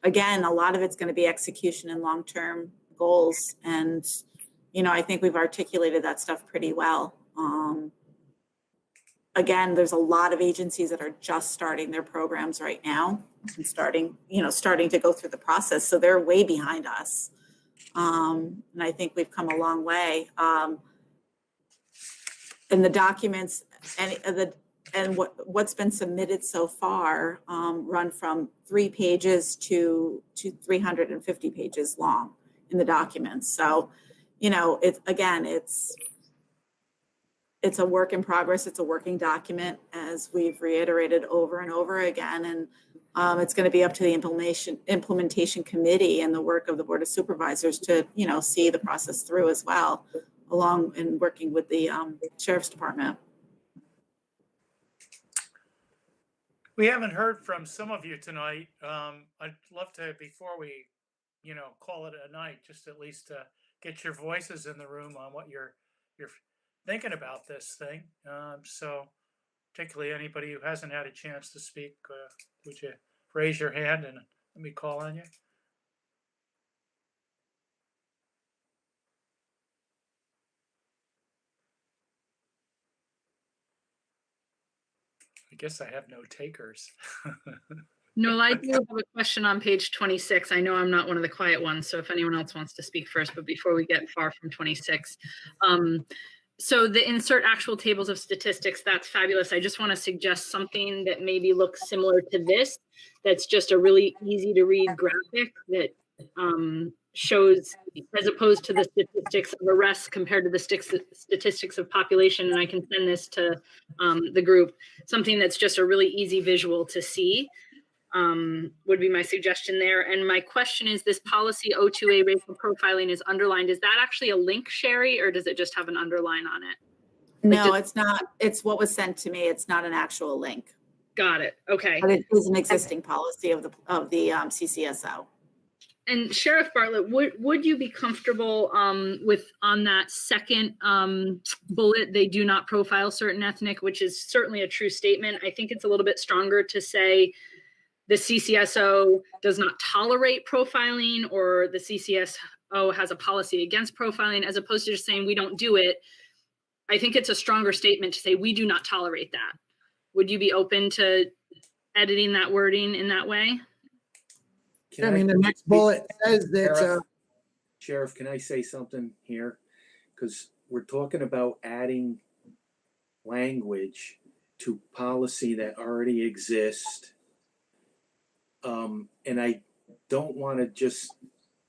Again, a lot of it's going to be execution and long-term goals. And, you know, I think we've articulated that stuff pretty well. Again, there's a lot of agencies that are just starting their programs right now and starting to go through the process. So they're way behind us. And I think we've come a long way. And the documents and what's been submitted so far run from 3 pages to 350 pages long in the documents. So, you know, it's a work in progress. It's a working document, as we've reiterated over and over again. And it's going to be up to the implementation committee and the work of the Board of Supervisors to, you know, see the process through as well, along in working with the Sheriff's Department. We haven't heard from some of you tonight. I'd love to, before we, you know, call it a night, just at least get your voices in the room on what you're thinking about this thing. So particularly anybody who hasn't had a chance to speak, would you raise your hand and let me call on you? I guess I have no takers. No, I do have a question on page 26. I know I'm not one of the quiet ones, so if anyone else wants to speak first, but before we get far from 26. So the insert actual tables of statistics, that's fabulous. I just want to suggest something that maybe looks similar to this. That's just a really easy to read graphic that shows, as opposed to the statistics of arrests compared to the statistics of population. And I can send this to the group, something that's just a really easy visual to see. Would be my suggestion there. And my question is, this policy O2A racial profiling is underlined. Is that actually a link, Sherry, or does it just have an underline on it? No, it's not. It's what was sent to me. It's not an actual link. Got it. Okay. But it is an existing policy of the CCSO. And Sheriff Bartlett, would you be comfortable with, on that second bullet, they do not profile certain ethnic, which is certainly a true statement. I think it's a little bit stronger to say the CCSO does not tolerate profiling, or the CCSO has a policy against profiling, as opposed to just saying we don't do it. I think it's a stronger statement to say we do not tolerate that. Would you be open to editing that wording in that way? I mean, the next bullet says that. Sheriff, can I say something here? Because we're talking about adding language to policy that already exists. And I don't want to just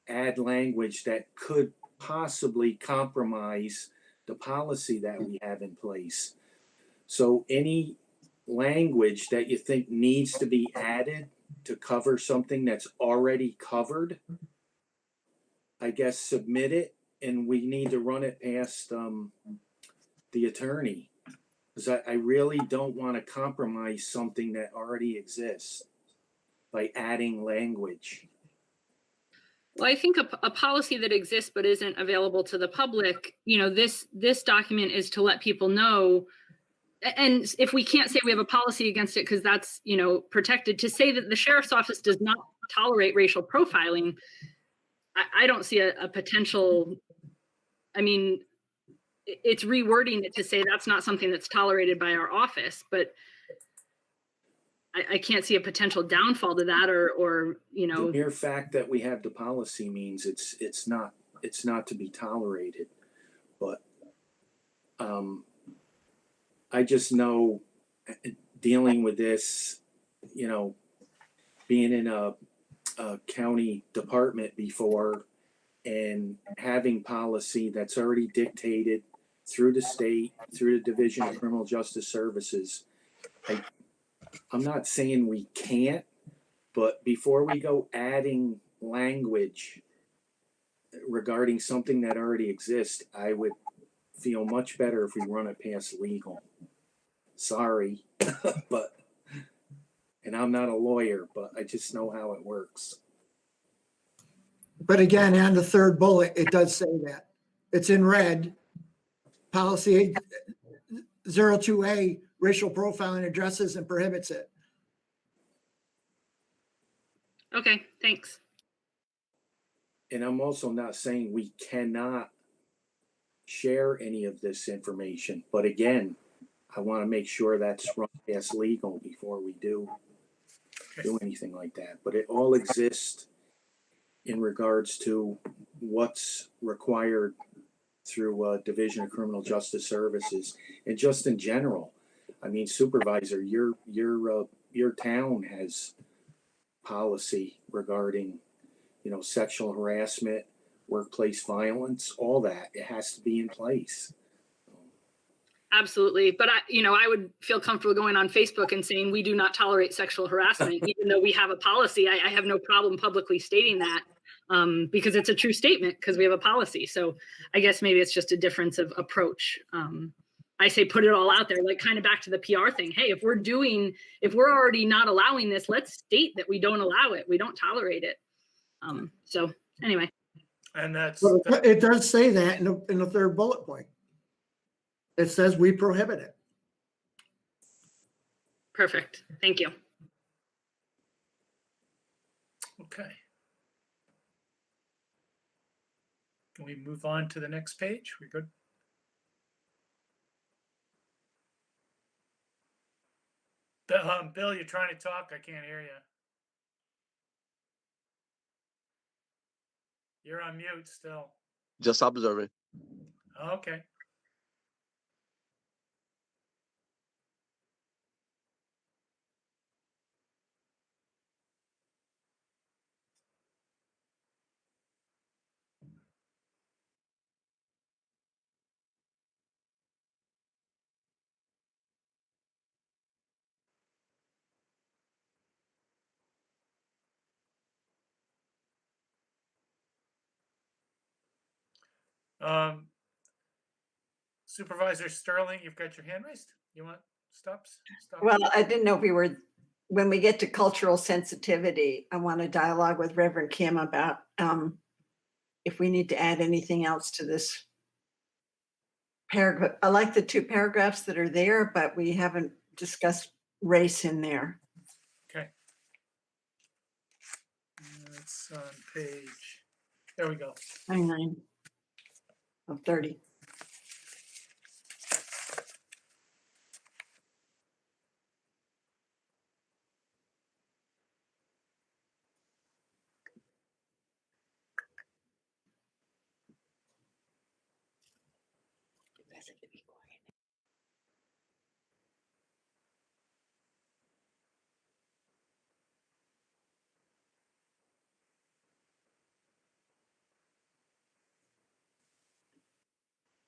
add language that could possibly compromise the policy that we have in place. So any language that you think needs to be added to cover something that's already covered, I guess submit it, and we need to run it past the attorney. Because I really don't want to compromise something that already exists by adding language. Well, I think a policy that exists but isn't available to the public, you know, this document is to let people know. And if we can't say we have a policy against it because that's, you know, protected, to say that the sheriff's office does not tolerate racial profiling, I don't see a potential. I mean, it's rewording it to say that's not something that's tolerated by our office, but I can't see a potential downfall to that, or you know. The mere fact that we have the policy means it's not to be tolerated. But I just know, dealing with this, you know, being in a county department before and having policy that's already dictated through the state, through the Division of Criminal Justice Services. I'm not saying we can't, but before we go adding language regarding something that already exists, I would feel much better if we run it past legal. Sorry, but, and I'm not a lawyer, but I just know how it works. But again, on the third bullet, it does say that. It's in red. Policy 02A, racial profiling addresses and prohibits it. Okay, thanks. And I'm also not saying we cannot share any of this information. But again, I want to make sure that's run past legal before we do anything like that. But it all exists in regards to what's required through Division of Criminal Justice Services, and just in general. I mean, Supervisor, your town has policy regarding, you know, sexual harassment, workplace violence, all that. It has to be in place. Absolutely. But I would feel comfortable going on Facebook and saying we do not tolerate sexual harassment, even though we have a policy. I have no problem publicly stating that because it's a true statement because we have a policy. So I guess maybe it's just a difference of approach. I say put it all out there, like kind of back to the PR thing. Hey, if we're already not allowing this, let's state that we don't allow it. We don't tolerate it. So anyway. And that's, Well, it does say that in the third bullet point. It says we prohibit it. Perfect. Thank you. okay. Can we move on to the next page? We good? Bill, you're trying to talk. I can't hear you. You're on mute still. Just observing. Okay. Supervisor Sterling, you've got your hand raised. You want stops? Stop. Well, I didn't know if we were, when we get to cultural sensitivity, I want to dialogue with Reverend Kim about if we need to add anything else to this paragraph. I like the 2 paragraphs that are there, but we haven't discussed race in there. Okay. It's on page, there we go. 29 of 30.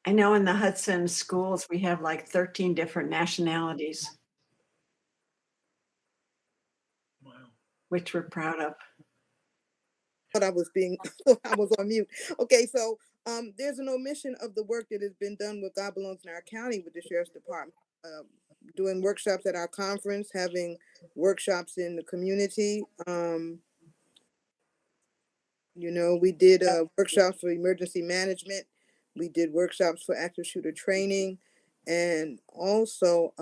I know in the Hudson schools, we have like 13 different nationalities, Wow. which we're proud of. Thought I was I was on mute. Okay, so there's an omission of the work that has been done with God Belongs in Our County with the Sheriff's Department. Doing workshops at our conference, having workshops in the community. You know, we did workshops for emergency management. We did workshops for active shooter training, and also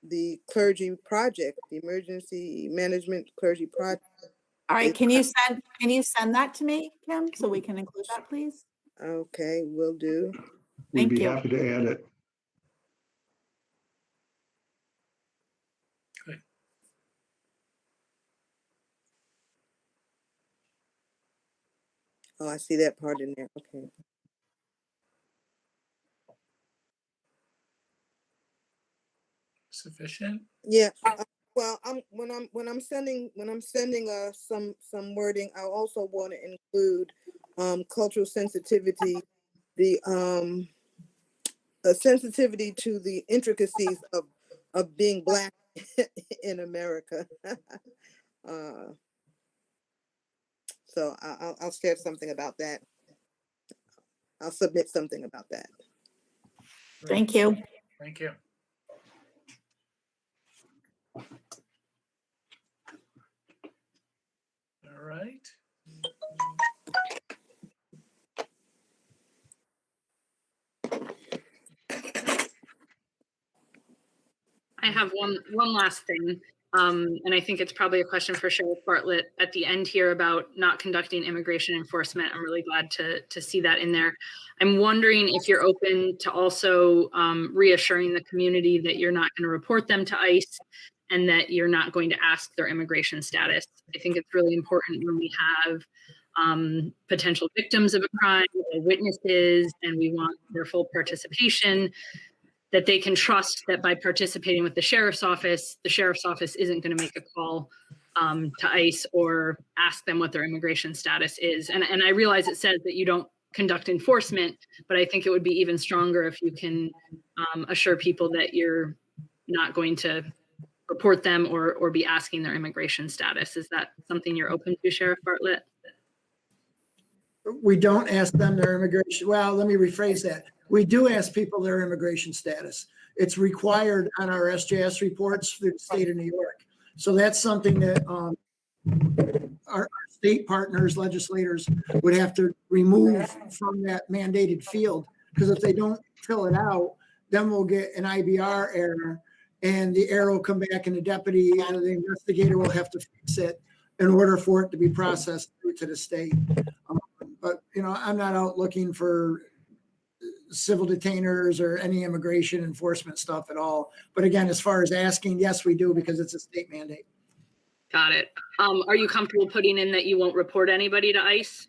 the clergy project, the emergency management clergy project. All right, can you send that to me, Kim, so we can include that, please? Okay, will do. We'd Thank be you. happy to add it. Oh, I see that part in there. Okay. Sufficient? Yeah. Well, when I'm sending some wording, I also want to include cultural sensitivity, the sensitivity to the intricacies of being Black in America. So I'll share something about that. I'll submit something about that. Thank you. Thank you. All right. I have one last thing. And I think it's probably a question for Sheriff Bartlett at the end here about not conducting immigration enforcement. I'm really glad to see that in there. I'm wondering if you're open to also reassuring the community that you're not going to report them to ICE and that you're not going to ask their immigration status. I think it's really important when we have potential victims of a crime or witnesses, and we want their full participation, that they can trust that by participating with the sheriff's office isn't going to make a call to ICE or ask them what their immigration status is. And I realize it says that you don't conduct enforcement, but I think it would be even stronger if you can assure people that you're not going to report them or be asking their immigration status. Is that something you're open to, Sheriff Bartlett? We don't ask them their immigration. Well, let me rephrase that. We do ask people their immigration status. It's required on our SJS reports through the state of New York. So that's something that our state partners, legislators would have to remove from that mandated field. Because if they don't fill it out, then we'll get an IBR error and the error will come back and the deputy, the investigator will have to fix it in order for it to be processed through to the state. But, I'm not out looking for civil detainers or any immigration enforcement stuff at all. But again, as far as asking, yes, we do, because it's a state mandate. Got it. Are you comfortable putting in that you won't report anybody to ICE?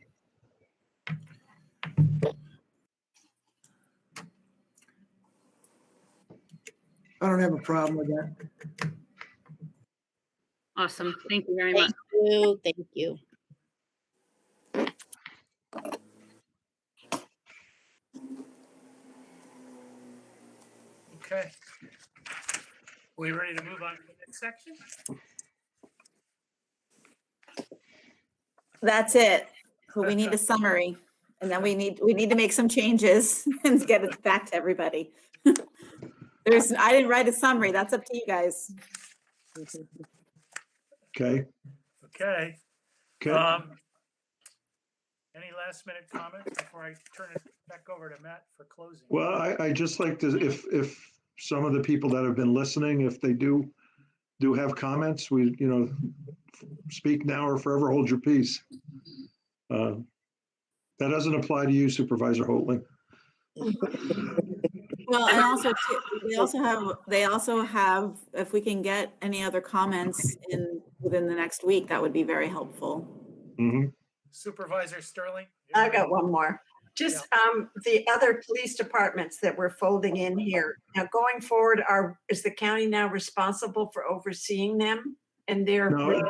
I don't have a problem with that. Awesome. Thank you very much. Thank you. Okay. We ready to move on to the next section? That's it. So we need a summary, and then we need to make some changes and get it back to everybody. I didn't write a summary. That's up to you guys. Okay. Okay. Okay. Any last minute comments before I turn it back over to Matt for closing? Well, I just like to, if some of the people that have been listening, if they do have comments, we, speak now or forever hold your peace. That doesn't apply to you, Supervisor Holtling. Well, and also they also have, if we can get any other comments within the next week, that would be very helpful. Mm-hmm. Supervisor Sterling? I got one more. Just the other police departments that we're folding in here. Now, going forward, is the county now responsible for overseeing them and their? No,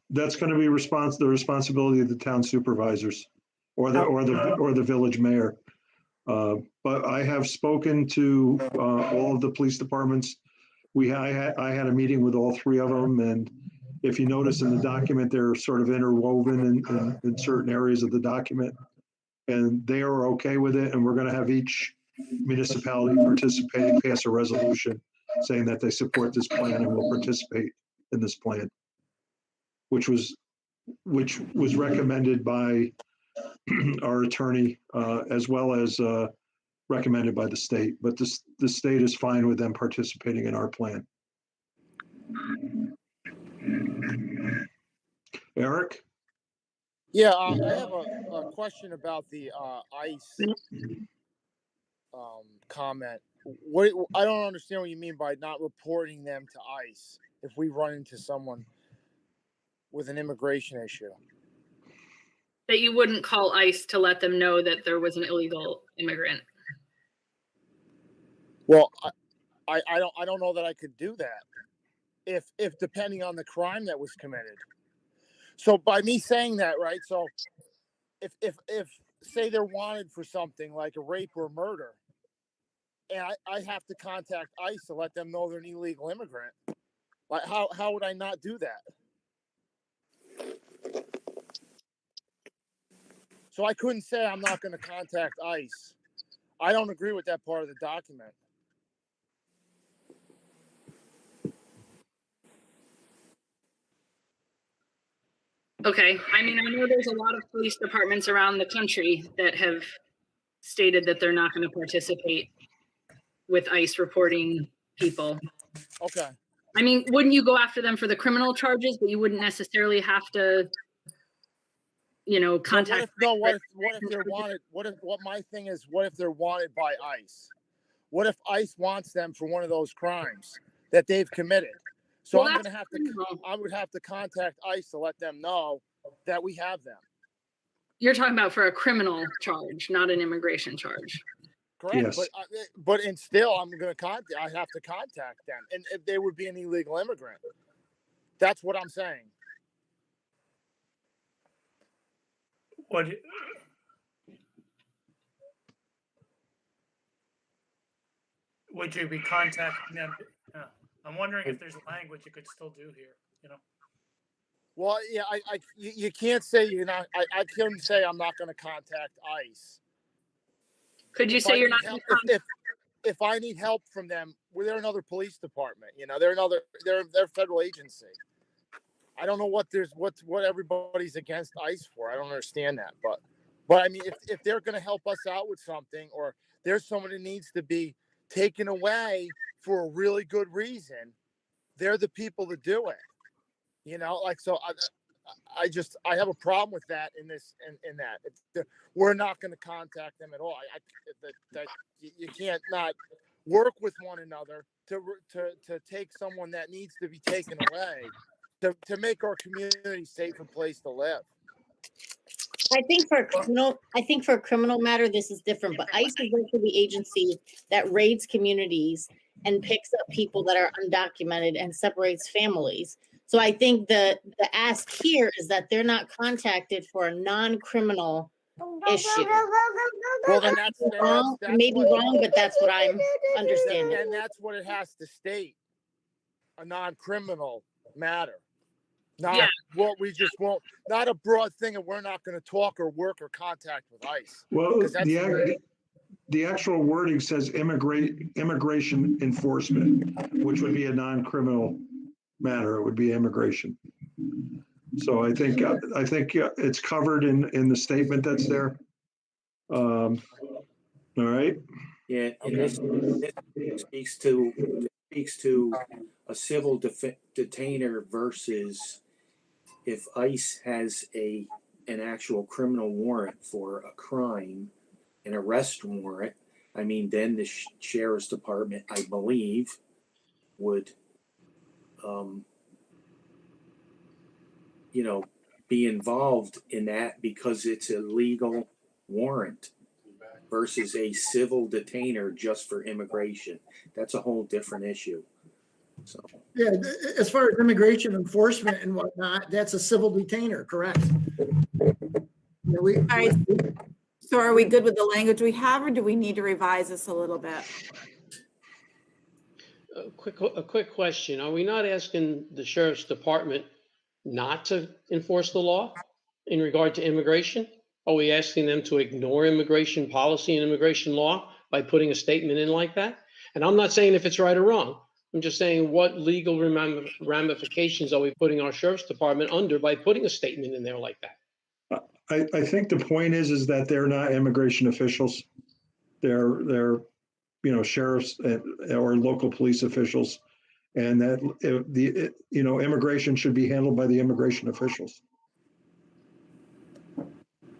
that's going to be the responsibility of the town supervisors or the village mayor. But I have spoken to all of the police departments. I had a meeting with all three of them, and if you notice in the document, they're sort of interwoven in certain areas of the document, and they are okay with it. And we're going to have each municipality participating, pass a resolution saying that they support this plan and will participate in this plan, which was recommended by our attorney as well as recommended by the state. But the state is fine with them participating in our plan. Eric? Yeah, I have a question about the ICE comment. I don't understand what you mean by not reporting them to ICE if we run into someone with an immigration issue. That you wouldn't call ICE to let them know that there was an illegal immigrant. Well, I don't know that I could do that if depending on the crime that was committed. So by me saying that, right? So if say they're wanted for something like a rape or murder, and I have to contact ICE to let them know they're an illegal immigrant, like how would I not do that? So I couldn't say I'm not going to contact ICE. I don't agree with that part of the document. Okay. I mean, I know there's a lot of police departments around the country that have stated that they're not going to participate with ICE reporting people. Okay. I mean, wouldn't you go after them for the criminal charges, but you wouldn't necessarily have to, contact? What if they're wanted? What my thing is, what if they're wanted by ICE? What if ICE wants them for one of those crimes that they've committed? So Well, I'm that's gonna have to, criminal. I would have to contact ICE to let them know that we have them. You're talking about for a criminal charge, not an immigration charge. Correct, Yes. but and still, I'm gonna contact. I have to contact them, and if they would be an illegal immigrant, that's what I'm saying. What, would you be contacting them? Yeah. I'm wondering if there's language you could still do here, you know? Well, yeah, you can't say you're not. I couldn't say I'm not gonna contact ICE. Could you If say I you're need not? help, if I need help from them, well, they're another police department. You know, they're a federal agency. I don't know what everybody's against ICE for. I don't understand that, but I mean, if they're going to help us out with something, or there's someone that needs to be taken away for a really good reason, they're the people to do it. You know, like, so I have a problem with that in that we're not going to contact them at all. You can't not work with one another to take someone that needs to be taken away to make our community a safer place to live. I think for a criminal matter, this is different, but ICE is also the agency that raids communities and picks up people that are undocumented and separates families. So I think the ask here is that they're not contacted for a non-criminal issue. Well, then That's wrong, but that's what I'm understanding. And that's what it has to state: a non-criminal matter. Not what we just won't. Not a broad thing, and we're not going to talk or work or contact with ICE. Well, the actual wording says immigration enforcement, which would be a non-criminal matter. It would be immigration. So I think it's covered in the statement that's there. All right. Yeah, and this speaks to a civil detainer versus if ICE has an actual criminal warrant for a crime, an arrest warrant. I mean, then the sheriff's department, I believe, would, be involved in that because it's a legal warrant versus a civil detainer just for immigration. That's a whole different issue. So Yeah, as far as immigration enforcement and whatnot, that's a civil detainer, correct? Yeah, All right. So are we good with the language we have, or do we need to revise this a little bit? A quick question. Are we not asking the sheriff's department not to enforce the law in regard to immigration? Are we asking them to ignore immigration policy and immigration law by putting a statement in like that? And I'm not saying if it's right or wrong. I'm just saying what legal ramifications are we putting our sheriff's department under by putting a statement in there like that? I think the point is that they're not immigration officials. They're sheriffs or local police officials, and that immigration should be handled by the immigration officials.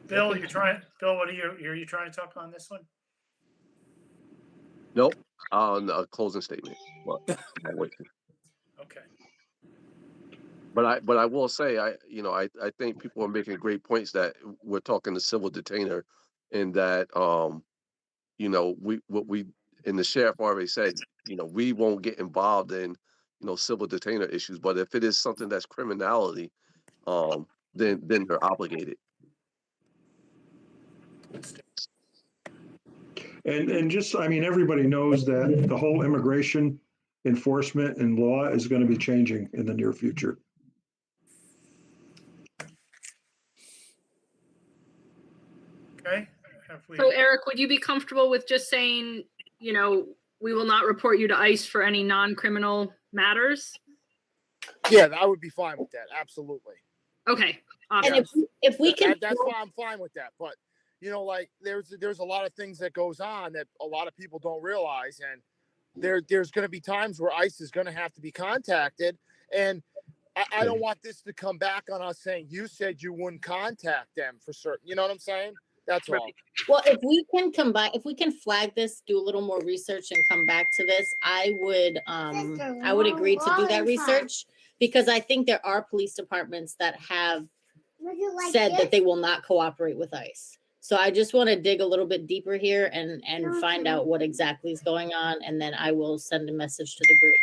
Bill, what are you trying to talk on this one? Nope, on a closing statement. But I'll wait. Okay. But I will say I think people are making great points that we're talking to civil detainer, and that we and the sheriff already said we won't get involved in civil detainer issues, but if it is something that's criminality, then they're obligated. And just, I mean, everybody knows that the whole immigration enforcement and law is going to be changing in the near future. Okay. So Eric, would you be comfortable with just saying, we will not report you to ICE for any non-criminal matters? Yeah, I would be fine with that. Absolutely. Okay. Awesome. And if we can, that's why I'm fine with that. But like there's a lot of things that goes on that a lot of people don't realize, and there's going to be times where ICE is going to have to be contacted, and I don't want this to come back on us saying you said you wouldn't contact them for certain. You know what I'm saying? That's all. Right. Well, if we can combine, if we can flag this, do a little more research and come back to this, I would agree to do that research, because I think there are police departments that have said that they will not cooperate with ICE. So I just want to dig a little bit deeper here and find out what exactly is going on, and then I will send a message to the group.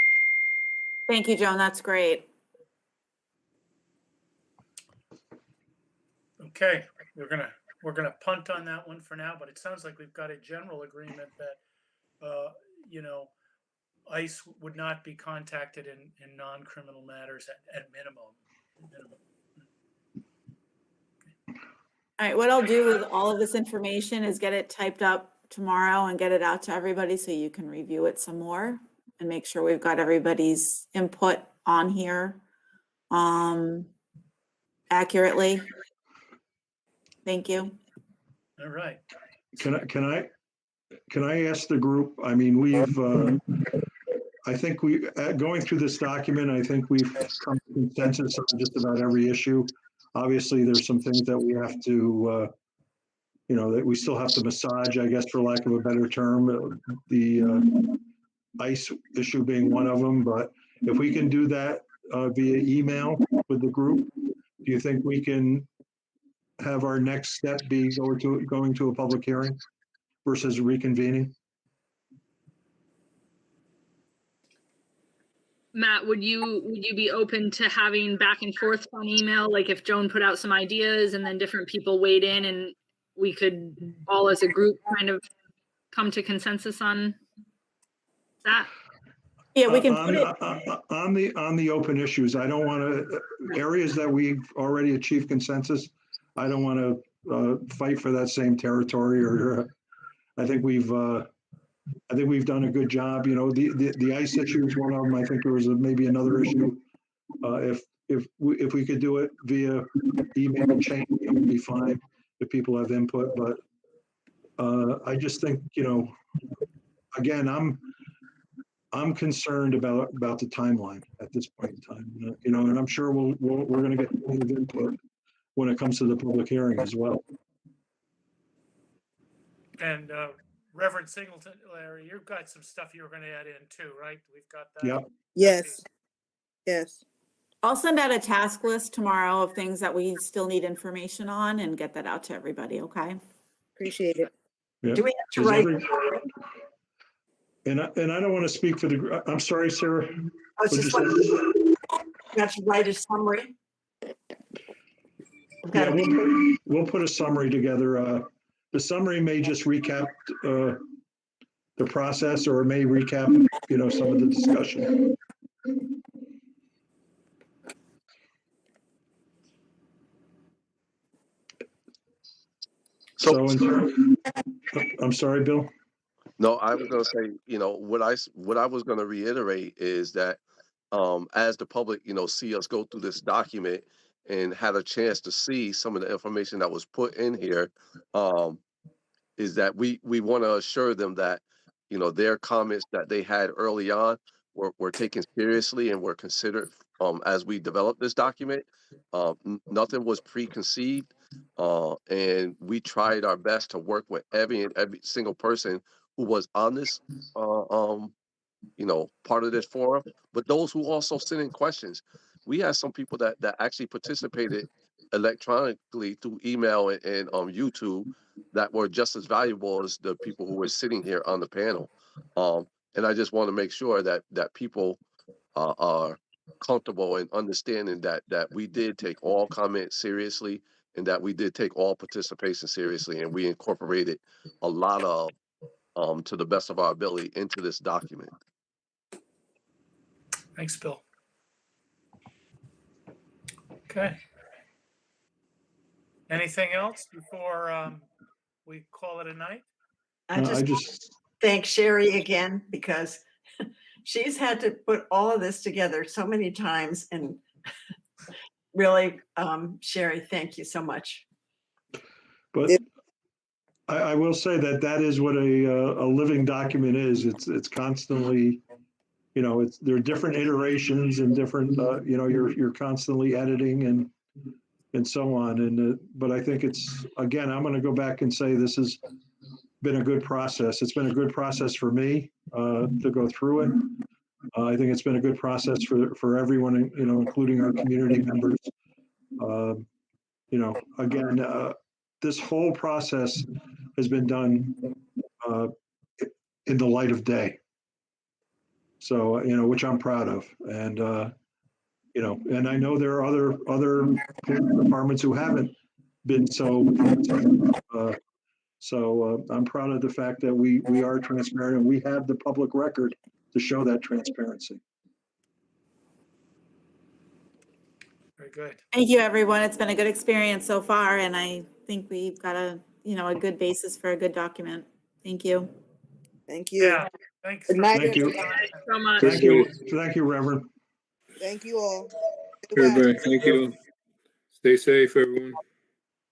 Thank you, Joan. That's great. Okay, we're gonna punt on that one for now, but it sounds like we've got a general agreement that, you know, ICE would not be contacted in non-criminal matters at minimum. All right, what I'll do with all of this information is get it typed up tomorrow and get it out to everybody so you can review it some more and make sure we've got everybody's input on here accurately. Thank you. All right. Can I ask the group, I mean, I think going through this document, I think we've come to consensus on just about every issue. Obviously, there's some things that we have to, that we still have to massage, I guess, for lack of a better term, the ICE issue being one of them. But if we can do that via email with the group, do you think we can have our next step be going to a public hearing versus reconvening? Matt, would you be open to having back and forth on email? Like if Joan put out some ideas and then different people weighed in and we could all as a group kind of come to consensus on that? Yeah, we can put it. On the open issues, I don't want to, areas that we've already achieved consensus, I don't want to fight for that same territory, or I think we've done a good job. The ICE issue is one of them. I think there was maybe another issue. If we could do it via email chain, it would be fine if people have input. But I just think, again, I'm concerned about the timeline at this point in time. And I'm sure we're going to get input when it comes to the public hearing as well. And Reverend Singleton, Larry, you've got some stuff you were going to add in too, right? We've got that. Yep. Yes. Yes. I'll send out a task list tomorrow of things that we still need information on and get that out to everybody, okay? Appreciate it. Yeah. Do we have to write? And I don't want to speak for the, I'm sorry, Sarah. I was just wondering, you have to write a summary? Yeah, we'll put a summary together. The summary may just recap the process, or it may recap, some of the discussion. So I'm sorry, Bill. No, I was going to say, what I was going to reiterate is that as the public, see us go through this document and had a chance to see some of the information that was put in here, is that we want to assure them that, their comments that they had early on were taken seriously and were considered as we developed this document. Nothing was preconceived, and we tried our best to work with every single person who was on this, part of this forum, but those who also sent in questions. We had some people that actually participated electronically through email and YouTube that were just as valuable as the people who were sitting here on the panel. And I just want to make sure that people are comfortable in understanding that we did take all comments seriously, and that we did take all participation seriously, and we incorporated a lot of to the best of our ability into this document. Thanks, Bill. Okay. Anything else before we call it a night? I just thank Sherry again, because she's had to put all of this together so many times, and really, Sherry, thank you so much. But I will say that is what a living document is. It's constantly, there are different iterations and different, you're constantly editing, and and so on. But I think it's, again, I'm going to go back and say this has been a good process. It's been a good process for me to go through it. I think it's been a good process for everyone, including our community members. Again, this whole process has been done in the light of day. So, which I'm proud of. And, and I know there are other police departments who haven't been so. I'm proud of the fact that we are transparent and we have the public record to show that transparency. Very good. Thank you, everyone. It's been a good experience so far, and I think we've got a good basis for a good document. Thank you. Thank you. Yeah, thanks. Good night, Thank you. everyone. So much. Thank you, Reverend. Thank you all. Goodbye. Everybody, thank you. Stay safe, everyone.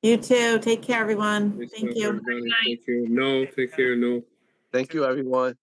You too. Take care, everyone. Stay Thank safe, you. everybody. Thank you. No, take care. No. Thank you, everyone.